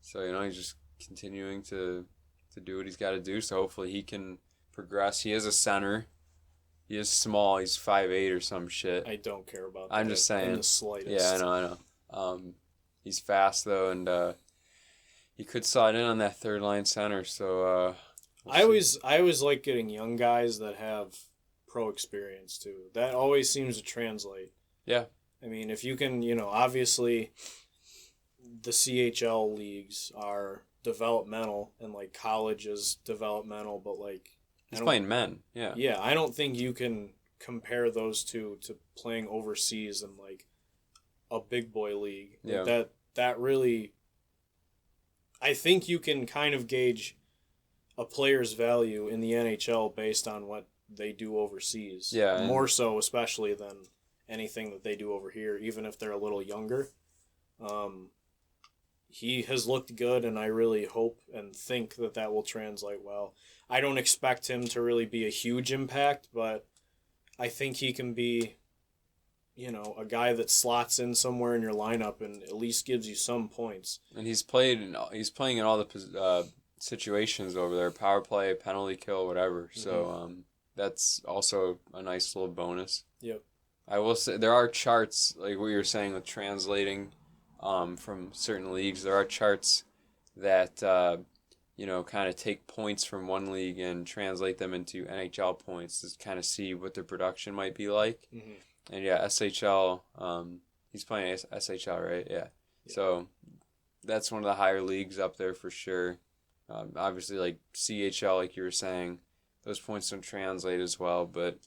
So, he's just continuing to do what he's got to do. So hopefully he can progress. He is a center. He is small. He's 5'8" or some shit. I don't care about that. I'm just saying. In the slightest. Yeah, I know. He's fast, though, and he could slide in on that third line center. So I always like getting young guys that have pro experience too. That always seems to translate. Yeah. I mean, if you can, obviously the CHL leagues are developmental and like college is developmental, but like he's playing men. Yeah. Yeah, I don't think you can compare those two to playing overseas in like a big boy league. Yeah. That really, I think you can kind of gauge a player's value in the NHL based on what they do overseas. Yeah. More so, especially than anything that they do over here, even if they're a little younger. He has looked good, and I really hope and think that will translate well. I don't expect him to really be a huge impact, but I think he can be, a guy that slots in somewhere in your lineup and at least gives you some points. And he's playing in all the situations over there: power play, penalty kill, whatever. Mm-hmm. So that's also a nice little bonus. Yep. I will say there are charts, like what you were saying with translating from certain leagues. There are charts that, kind of take points from one league and translate them into NHL points to kind of see what their production might be like. Mm-hmm. And yeah, SHL, he's playing SHL, right? Yeah. So that's one of the higher leagues up there for sure. Obviously, like CHL, like you were saying, those points don't translate as well. But,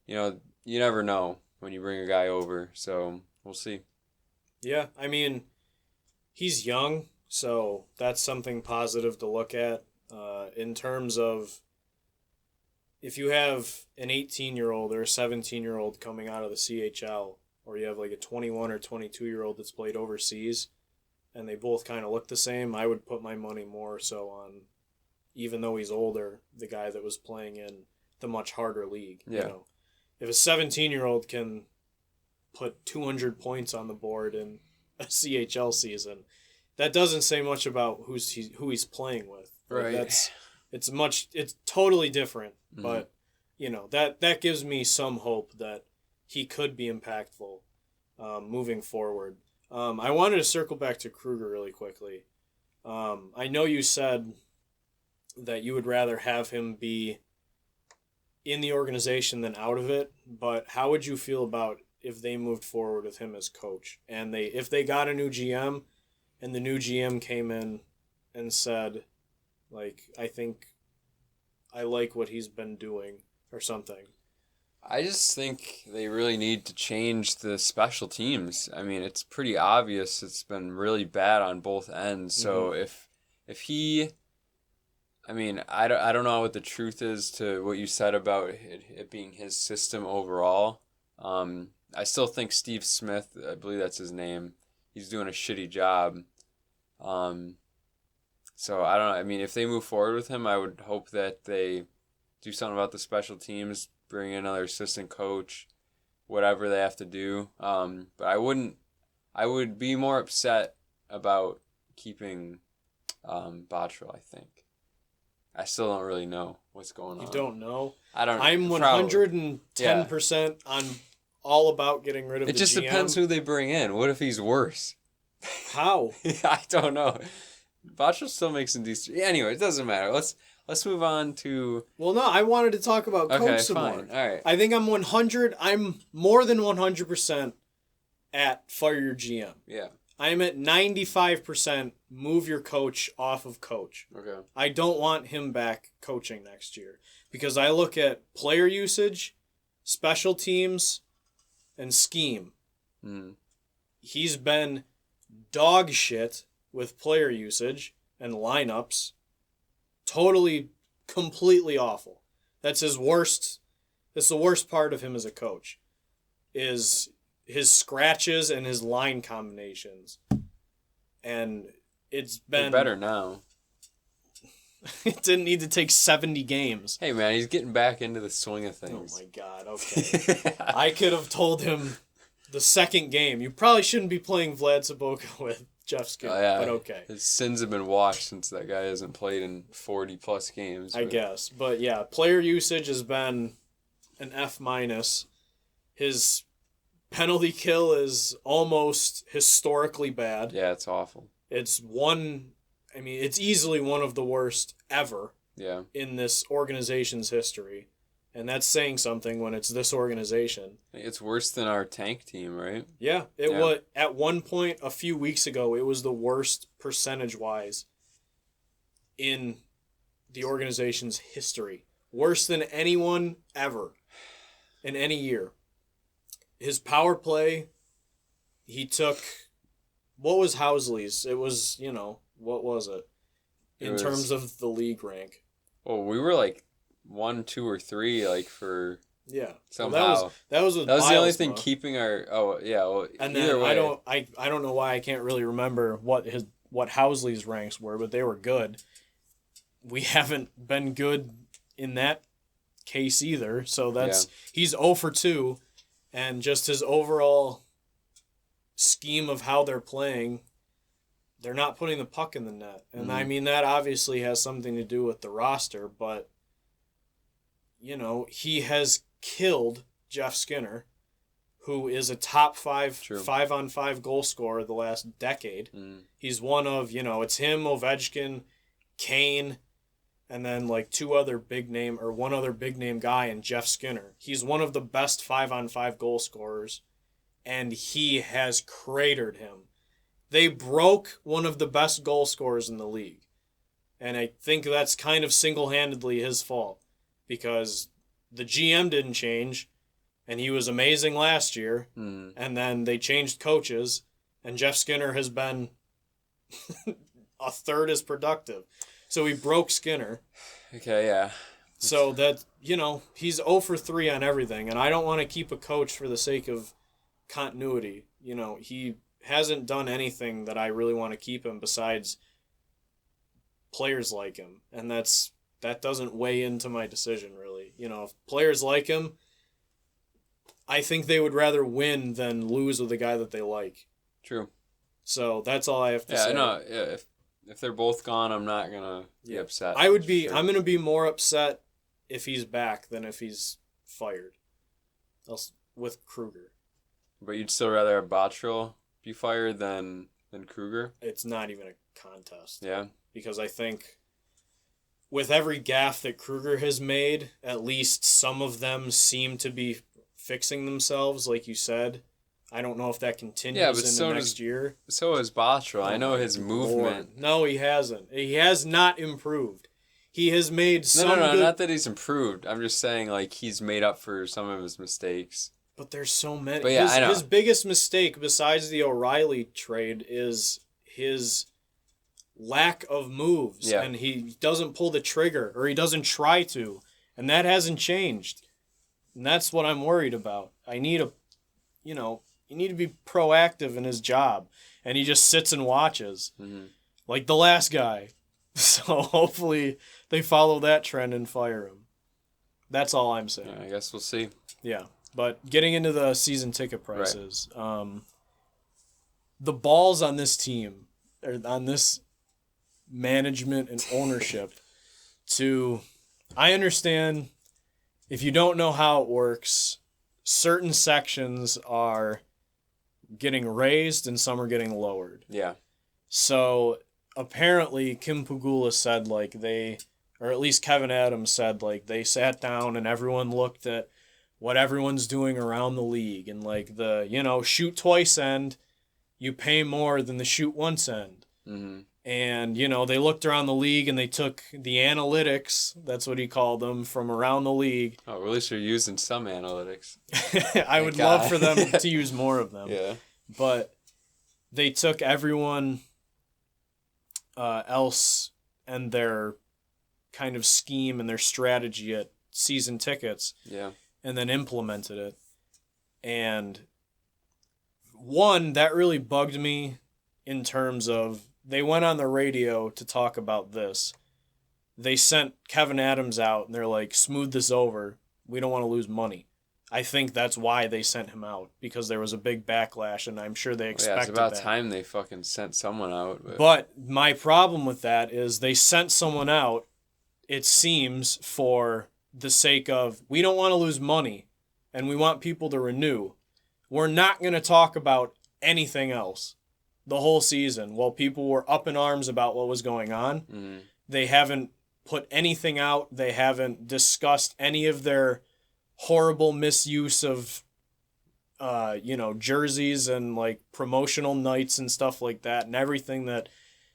you never know when you bring a guy over. So we'll see. Yeah, I mean, he's young, so that's something positive to look at. In terms of if you have an 18-year-old or a 17-year-old coming out of the CHL, or you have like a 21 or 22-year-old that's played overseas, and they both kind of look the same, I would put my money more so on, even though he's older, the guy that was playing in the much harder league. Yeah. If a 17-year-old can put 200 points on the board in a CHL season, that doesn't say much about who he's playing with. Right. It's totally different, mm-hmm. but that gives me some hope that he could be impactful moving forward. I wanted to circle back to Kruger really quickly. I know you said that you would rather have him be in the organization than out of it, but how would you feel about if they moved forward with him as coach and if they got a new GM and the new GM came in and said, like, I think I like what he's been doing or something? I just think they really need to change the special teams. I mean, it's pretty obvious it's been really bad on both ends. So mm-hmm. if he, I mean, I don't know what the truth is to what you said about it being his system overall. I still think Steve Smith, I believe that's his name, he's doing a shitty job. So I don't know. I mean, if they move forward with him, I would hope that they do something about the special teams, bring in another assistant coach, whatever they have to do. But I would be more upset about keeping Bottrell, I think. I still don't really know what's going on. You don't know? I don't. I'm 110% on all about getting rid of the GM. It just depends who they bring in. What if he's worse? How? I don't know. Bottrell still makes some decent. Anyway, it doesn't matter. Let's move on to. Well, no, I wanted to talk about coach some more. All right. I think I'm more than 100% at fire your GM. Yeah. I'm at 95% move your coach off of coach. Okay. I don't want him back coaching next year because I look at player usage, special teams, and scheme. Mm. He's been dog shit with player usage and lineups. Totally, completely awful. That's his worst. That's the worst part of him as a coach, is his scratches and his line combinations. And it's been... They're better now. It didn't need to take 70 games. Hey, man, he's getting back into the swing of things. Oh, my God. Okay. I could have told him the second game, you probably shouldn't be playing Vlad Sobotka with Jeff Skinner, but okay. His sins have been washed since that guy hasn't played in 40-plus games. I guess. But, yeah, player usage has been an F-. His penalty kill is almost historically bad. Yeah, it's awful. It's easily one of the worst ever in this organization's history. And that's saying something when it's this organization. It's worse than our tank team, right? Yeah, it was. At one point a few weeks ago, it was the worst percentage-wise in the organization's history. Worse than anyone ever in any year. His power play, he took... What was Housley's? It was, what was it? In terms of the league rank. Well, we were like 1, 2, or 3, like for... Yeah. Somehow. Well, that was the only thing keeping our... Oh, yeah. Well, and then way. I don't know why I can't really remember what Housley's ranks were, but they were good. We haven't been good in that case either. So he's 0 for 2, and just his overall scheme of how they're playing, they're not putting the puck in the net. And I mean, that obviously has something to do with the roster, but he has killed Jeff Skinner, who is a top 5 5-on-5 goal scorer the last decade. He's one of, it's him, Ovechkin, Kane, and then like one other big name guy, and Jeff Skinner. He's one of the best 5-on-5 goal scorers, and he has cratered him. They broke one of the best goal scorers in the league. And I think that's kind of single-handedly his fault, because the GM didn't change, and he was amazing last year, and then they changed coaches, and Jeff Skinner has been a third as productive. So he broke Skinner. Okay, yeah. So that, he's 0 for 3 on everything, and I don't want to keep a coach for the sake of continuity. He hasn't done anything that I really want to keep him besides players like him, and that doesn't weigh into my decision, really. If players like him, I think they would rather win than lose with a guy that they like. True. So that's all I have to say. Yeah, no, if they're both gone, I'm not gonna be upset. I'm gonna be more upset if he's back than if he's fired. With Kruger. But you'd still rather have Botterill be fired than Kruger? It's not even a contest. Yeah. Because I think with every gaffe that Kruger has made, at least some of them seem to be fixing themselves, like you said. I don't know if that continues in the next year. So is Botterill. I know his movement. Lord. No, he hasn't. He has not improved. He has made some No, not that he's improved. I'm just saying, like, he's made up for some of his mistakes. But there's so many. But yeah, I know. His biggest mistake, besides the O'Reilly trade, is his lack of moves. Yeah. And he doesn't pull the trigger, or he doesn't try to. And that hasn't changed. And that's what I'm worried about. I need you need to be proactive in his job. And he just sits and watches. Mm-hmm. Like the last guy. So hopefully they follow that trend and fire him. That's all I'm saying. Yeah, I guess we'll see. Yeah. But getting into the season ticket prices, the balls on this team, or on this management and ownership, I understand if you don't know how it works, certain sections are getting raised and some are getting lowered. Yeah. So apparently Kim Pegula said or at least Kevin Adams said they sat down and everyone looked at what everyone's doing around the league, and the shoot twice end, you pay more than the shoot once end. Mm-hmm. And they looked around the league and they took the analytics, that's what he called them, from around the league. Oh, at least you're using some analytics. I would love for them to use more of them. Yeah. But they took everyone else and their kind of scheme and their strategy at season tickets. Yeah. And then implemented it. And one, that really bugged me in terms of they went on the radio to talk about this. They sent Kevin Adams out and they're like, smooth this over. We don't want to lose money. I think that's why they sent him out, because there was a big backlash and I'm sure they expected that. Yeah, it's about time they fucking sent someone out. But my problem with that is they sent someone out, it seems, for the sake of, we don't want to lose money and we want people to renew. We're not going to talk about anything else the whole season. While people were up in arms about what was going on, they haven't put anything out. They haven't discussed any of their horrible misuse of jerseys and like promotional nights and stuff like that and everything that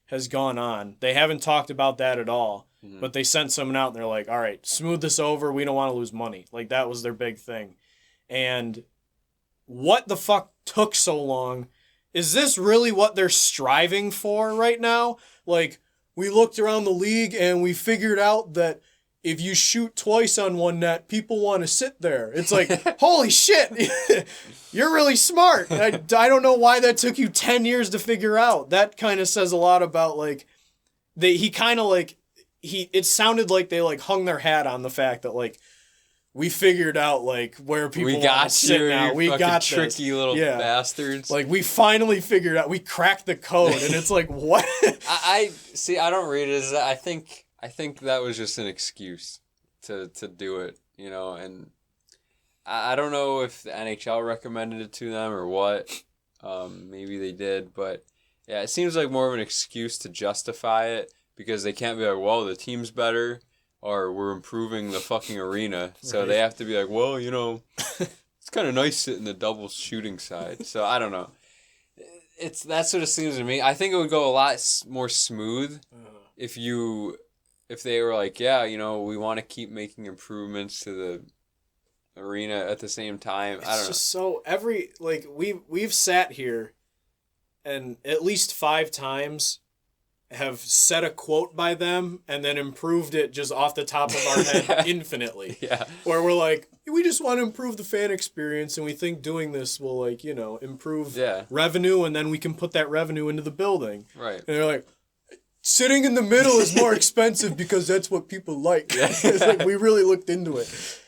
has gone on. They haven't talked about that at all. Mm-hmm. But they sent someone out and they're like, all right, smooth this over. We don't want to lose money. Like, that was their big thing. And what the fuck took so long? Is this really what they're striving for right now? Like, we looked around the league and we figured out that if you shoot twice on one net, people want to sit there. It's like, holy shit, you're really smart. I don't know why that took you 10 years to figure out. That kind of says a lot about, like, it sounded like they, like, hung their hat on the fact that, like, we figured out, like, where people want to sit now. We got tricky little bastards. Like, we finally figured out. We cracked the code, and it's like, what? I don't read it as that. I think that was just an excuse to do it, and I don't know if the NHL recommended it to them or what. Maybe they did, but yeah, it seems like more of an excuse to justify it because they can't be like, well, the team's better or we're improving the fucking arena. So they have to be like, well, it's kind of nice sitting the double shooting side. So I don't know. That's what it seems to me. I think it would go a lot more smooth if they were like, yeah, we want to keep making improvements to the arena at the same time. I don't know. It's just so we've sat here and at least 5 times have said a quote by them and then improved it just off the top of our head infinitely. Yeah. Where we're like, we just want to improve the fan experience and we think doing this will improve revenue and then we can put that revenue into the building. Right. And they're like, sitting in the middle is more expensive because that's what people like. It's like we really looked into it.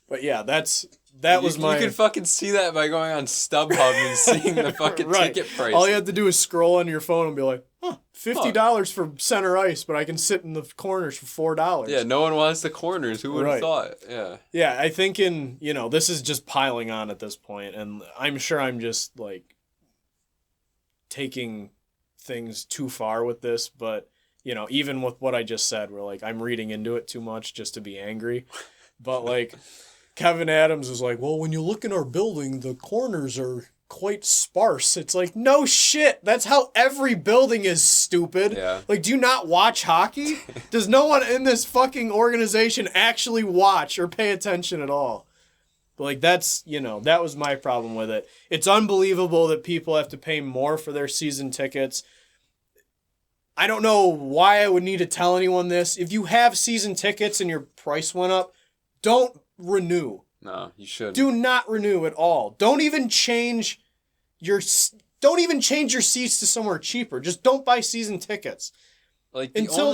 But yeah, you can fucking see that by going on StubHub and seeing the fucking ticket price. All you have to do is scroll on your phone and be like, $50 for center ice, but I can sit in the corners for $4. Yeah, no one wants the corners. Who would have thought? Yeah. Yeah, I think this is just piling on at this point, and I'm sure I'm just like taking things too far with this, but even with what I just said, we're like, I'm reading into it too much just to be angry. But like Kevin Adams was like, well, when you look in our building, the corners are quite sparse. It's like, no shit. That's how every building is, stupid. Yeah. Like, do you not watch hockey? Does no one in this fucking organization actually watch or pay attention at all? But like, that's, that was my problem with it. It's unbelievable that people have to pay more for their season tickets. I don't know why I would need to tell anyone this. If you have season tickets and your price went up, don't renew. No, you shouldn't. Do not renew at all. Don't even change your seats to somewhere cheaper. Just don't buy season tickets. Like until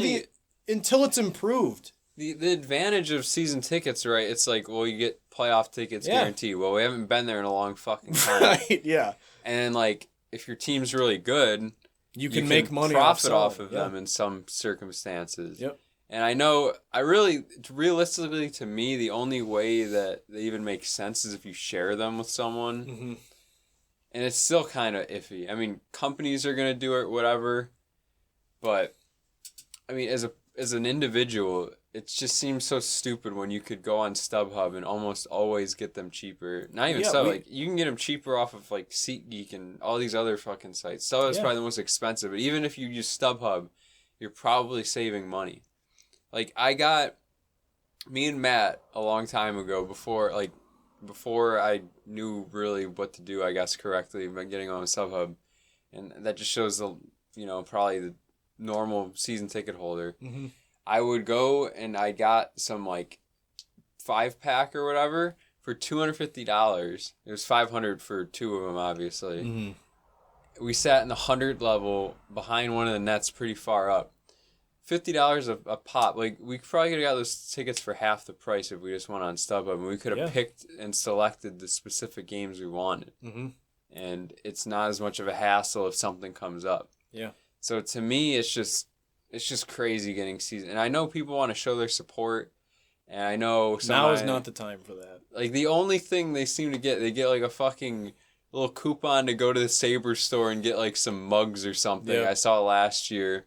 it's improved. The advantage of season tickets, right? It's like, well, you get playoff tickets guaranteed. Well, we haven't been there in a long fucking time. Right, yeah. And like, if your team's really good, you can make money profit off of them in some circumstances. Yep. And realistically, to me, the only way that they even make sense is if you share them with someone. Mm-hmm. And it's still kind of iffy. I mean, companies are going to do it, whatever. But, I mean, as an individual, it just seems so stupid when you could go on StubHub and almost always get them cheaper. Not even like, you can get them cheaper off of, like, SeatGeek and all these other fucking sites. StubHub's probably the most expensive. But even if you use StubHub, you're probably saving money. Like, me and Matt a long time ago, before I knew really what to do, I guess, correctly by getting on StubHub, and that just shows probably the normal season ticket holder. Mm-hmm. I would go and I got some, like, 5-pack or whatever for $250. It was $500 for 2 of them, obviously. Mm-hmm. We sat in the 100 level behind one of the nets pretty far up. $50 a pop. Like, we probably could have got those tickets for half the price if we just went on StubHub, and we could have picked and selected the specific games we wanted. Mm-hmm. And it's not as much of a hassle if something comes up. Yeah. So to me, it's just crazy getting season. And I know people want to show their support, and I know now is not the time for that. Like, the only thing they seem to get, they get like a fucking little coupon to go to the Sabres store and get like some mugs or something. Yep. I saw last year.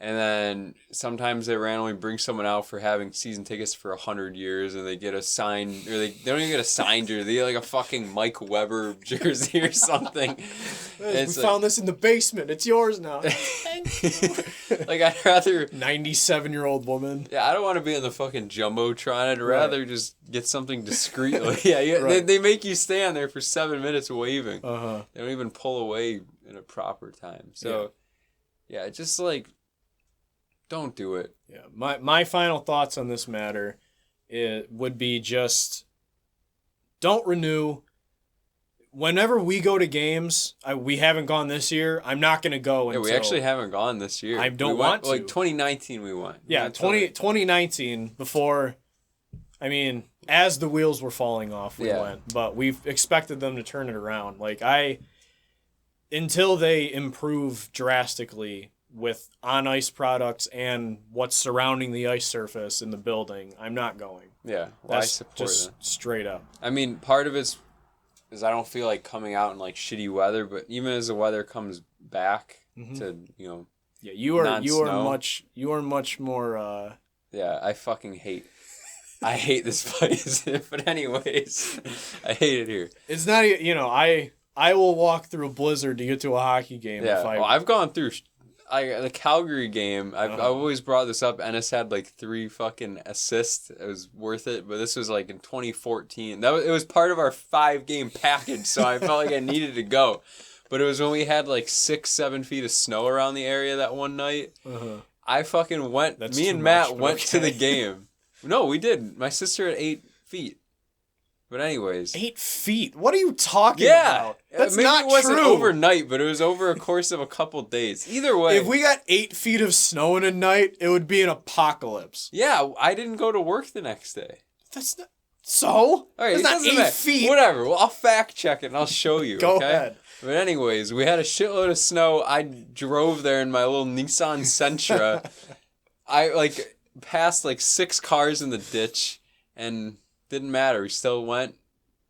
And then sometimes they randomly bring someone out for having season tickets for 100 years, and they get a signed, or they don't even get a signed jersey. They get like a fucking Mike Weber jersey or something. We found this in the basement. It's yours now. Like, I'd rather 97-year-old woman. Yeah, I don't want to be in the fucking jumbotron. I'd rather just get something discreetly. Yeah. They make you stand there for 7 minutes waving. They don't even pull away in a proper time. So, yeah, just like. Don't do it. Yeah. My final thoughts on this matter would be just don't renew. Whenever we go to games, we haven't gone this year. I'm not going to go until... Yeah, we actually haven't gone this year. I don't want to. Like 2019 we went. Yeah, 2019 before... I mean, as the wheels were falling off, we went. But we've expected them to turn it around. Like, until they improve drastically... with on-ice products and what's surrounding the ice surface in the building, I'm not going. Yeah, well, I support just that. Straight up. I mean, part of it is I don't feel like coming out in like shitty weather, but even as the weather comes back to, yeah, you are much more yeah, I fucking hate this place. But anyways, I hate it here. It's not, I will walk through a blizzard to get to a hockey game. Yeah, I've gone through the Calgary game, I've always brought this up. Ennis had like 3 fucking assists. It was worth it, but this was like in 2014. It was part of our 5-game package, so I felt like I needed to go. But it was when we had like 6-7 feet of snow around the area that one night. I fucking went. Me and Matt went to the game. No, we did. My sister had 8 feet. But anyways. 8 feet? What are you talking about? That's maybe not it wasn't true. Overnight, but it was over a course of a couple days. Either way. If we got 8 feet of snow in a night, it would be an apocalypse. Yeah, I didn't go to work the next day. That's not... So? All right, that's not 8 feet. Whatever. Well, I'll fact check it and I'll show you. Go okay? ahead. But anyways, we had a shitload of snow. I drove there in my little Nissan Sentra. I passed 6 cars in the ditch and didn't matter. We still went.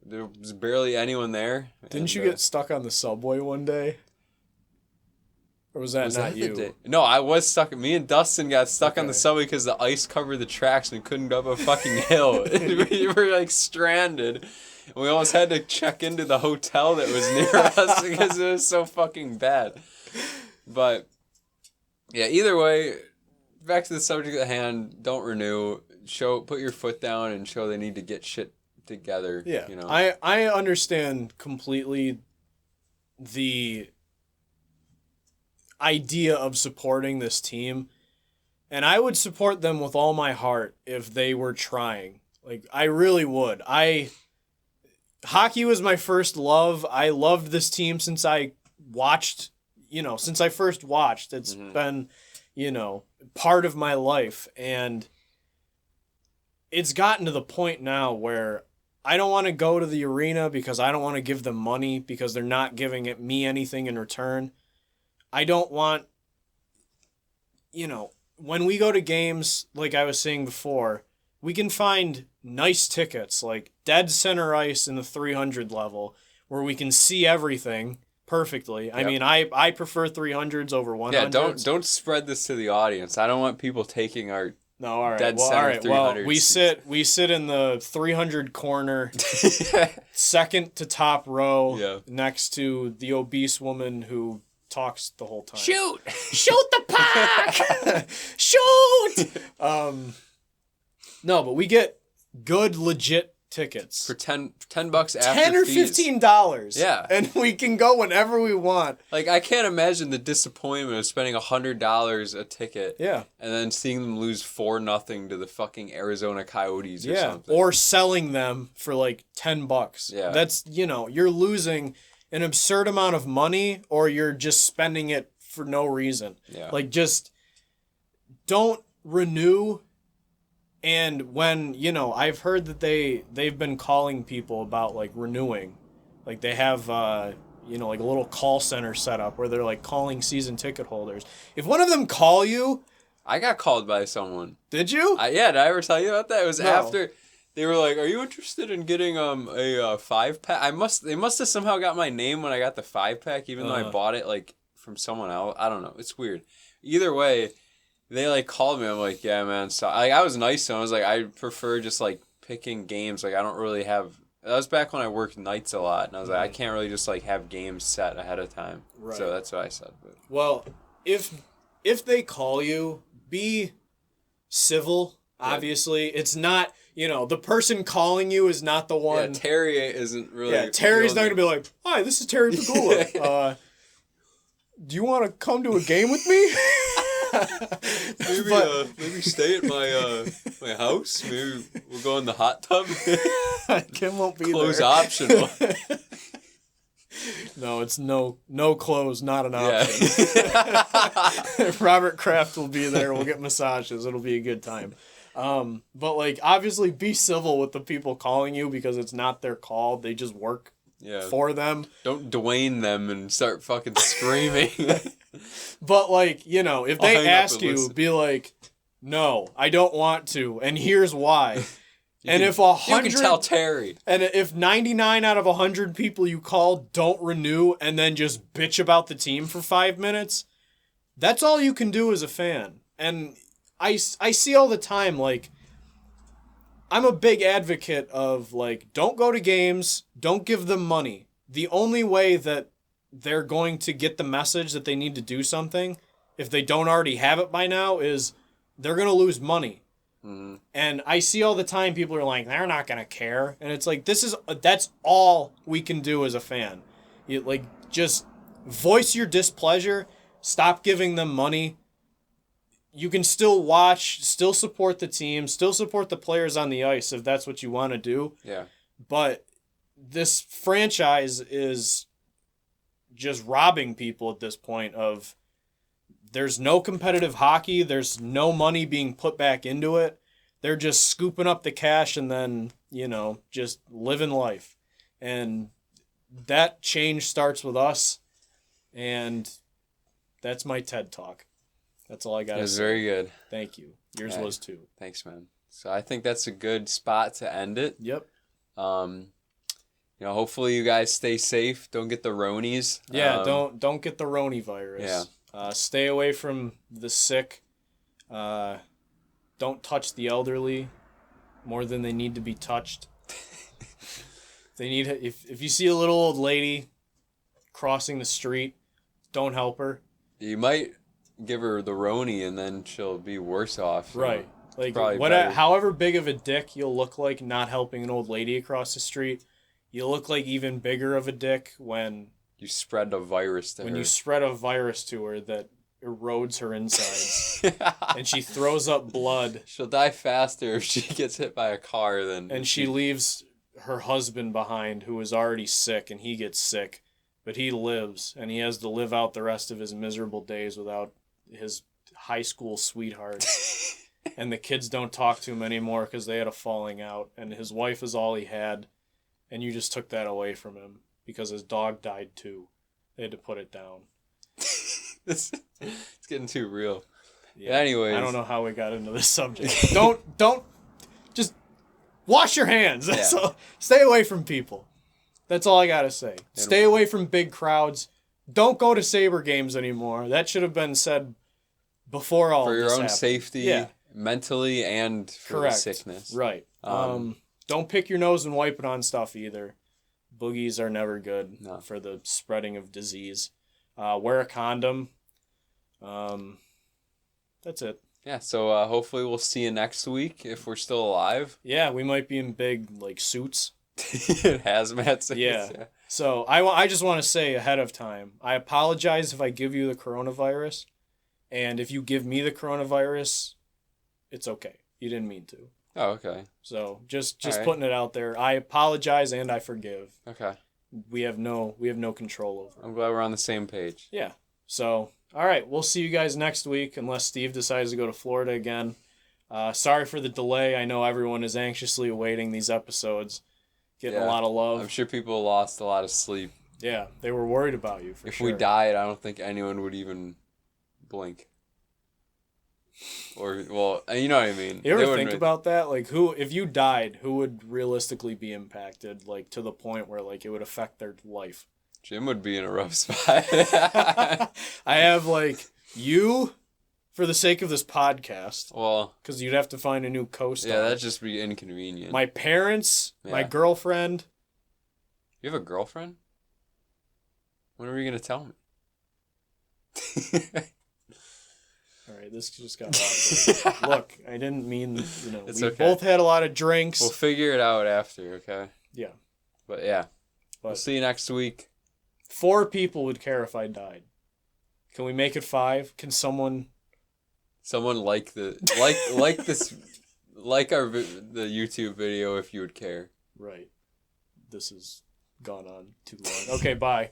There was barely anyone there. Didn't you get stuck on the subway one day? Or was that not you? No, I was stuck. Me and Dustin got stuck on the subway because the ice covered the tracks and we couldn't go up a fucking hill. We were stranded. And we almost had to check into the hotel that was near us because it was so fucking bad. But, yeah, either way, back to the subject at hand, don't renew. Put your foot down and show they need to get shit together. Yeah, I understand completely the idea of supporting this team, and I would support them with all my heart if they were trying. I really would. Hockey was my first love. I loved this team since I watched, since I first watched. It's been, part of my life, and it's gotten to the point now where I don't want to go to the arena because I don't want to give them money because they're not giving me anything in return. I don't want, when we go to games, like I was saying before, we can find nice tickets, like dead center ice in the 300 level, where we can see everything perfectly. Yep. I mean, I prefer 300s over 100s. Yeah, don't spread this to the audience. I don't want people taking our... No, all right. Dead well, center all right. 300 Well, we sit in the 300 corner, second to top row, next to the obese woman who talks the whole time. Shoot the puck! Shoot! No, but we get good, legit tickets for $10 after $10 or $15. Yeah, and we can go whenever we want. I can't imagine the disappointment of spending $100 a ticket. Yeah, and then seeing them lose 4-0 to the fucking Arizona Coyotes or something. Or selling them for $10. Yeah, that's you're losing an absurd amount of money, or you're just spending it for no reason. Yeah, just don't renew. And when, I've heard that they've been calling people about, renewing. They have, a little call center set up where they're, calling season ticket holders. If one of them call you... I got called by someone. Did you? Yeah, did I ever tell you about that? It was after... They were like, are you interested in getting a 5-pack? They must have somehow got my name when I got the 5-pack, even though I bought it, from someone else. I don't know. It's weird. Either way... they like called me. I'm like, yeah, man. So I was nice to them. I was like, I prefer just like picking games. Like I don't really have. That was back when I worked nights a lot, and I was like, I can't really just like have games set ahead of time. Right. So that's what I said. But. Well, if they call you, be civil. Obviously, it's not. The person calling you is not the one. Yeah, Terry isn't really. Yeah, Terry's not gonna be like, "Hi, this is Terry Pagula. Do you want to come to a game with me?" Maybe stay at my house. Maybe we'll go in the hot tub. Kim won't be Clothes there. optional. No, it's no clothes, not an option. Yeah. Robert Kraft will be there. We'll get massages. It'll be a good time. But like obviously be civil with the people calling you because it's not their call. They just work for them. Don't Dwayne them and start fucking screaming. But like, if they ask you, be like, no, I don't want to, and here's why. You can tell Terry. And if 99 out of 100 people you call don't renew and then just bitch about the team for 5 minutes, that's all you can do as a fan. And I see all the time, like, I'm a big advocate of, like, don't go to games, don't give them money. The only way that they're going to get the message that they need to do something, if they don't already have it by now, is they're going to lose money. Mm-hmm. And I see all the time people are like, they're not going to care. And it's like, that's all we can do as a fan. Just voice your displeasure, stop giving them money. You can still watch, still support the team, still support the players on the ice if that's what you want to do. Yeah. But this franchise is just robbing people at this point of there's no competitive hockey. There's no money being put back into it. They're just scooping up the cash and then, just living life. And that change starts with us. And that's my TED Talk. That's all I got to say. It was very good. Thank you. Yours was too. Thanks, man. So I think that's a good spot to end it. Yep. Hopefully you guys stay safe. Don't get the Ronies. Yeah, don't get the Roni virus. Yeah. Stay away from the sick. Don't touch the elderly more than they need to be touched. If you see a little old lady crossing the street, don't help her. You might give her the Roni and then she'll be worse off. Right. Like however big of a dick you'll look like not helping an old lady across the street, you look like even bigger of a dick when you spread a virus to her. When you spread a virus to her that erodes her insides and she throws up blood. She'll die faster if she gets hit by a car than... And she leaves her husband behind who is already sick and he gets sick, but he lives and he has to live out the rest of his miserable days without his high school sweetheart. And the kids don't talk to him anymore because they had a falling out and his wife is all he had and you just took that away from him because his dog died too. They had to put it down. It's getting too real. Yeah. Anyways, I don't know how we got into this subject. don't just wash your hands. So stay away from people. That's all I gotta say. Stay away from big crowds. Don't go to Sabre games anymore. That should have been said before all for this your own happened. safety, mentally, and for the sickness. Right. Don't pick your nose and wipe it on stuff either. Boogies are never good for the spreading of disease. Wear a condom. That's it. Yeah, so hopefully we'll see you next week if we're still alive. Yeah, we might be in big suits. Hazmat suits. Yeah. So I just want to say ahead of time, I apologize if I give you the coronavirus, and if you give me the coronavirus, it's okay. You didn't mean to. Oh, okay. So just putting it out there. I apologize and I forgive. Okay. We have no control over it. I'm glad we're on the same page. Yeah. So, all right, we'll see you guys next week unless Steve decides to go to Florida again. Sorry for the delay. I know everyone is anxiously awaiting these episodes. Getting a lot of love. I'm sure people lost a lot of sleep. Yeah, they were worried about you, If we died, I don't think anyone would even blink. Or, well, you know what I mean. You ever think about that? Like, if you died, who would realistically be impacted, to the point where, it would affect their life? Jim would be in a rough spot. I have, you, for the sake of this podcast. Well, because you'd have to find a new co-star. Yeah, that'd just be inconvenient. My parents, my girlfriend. You have a girlfriend? When are you gonna tell me? All right, this just got awkward. Look, I didn't mean, it's we okay. both had a lot of drinks. We'll figure it out after, okay? Yeah. But yeah, we'll see you next week. 4 people would care if I died. Can we make it 5? Can someone like the YouTube video if you would care. Right. This has gone on too long. Okay, bye.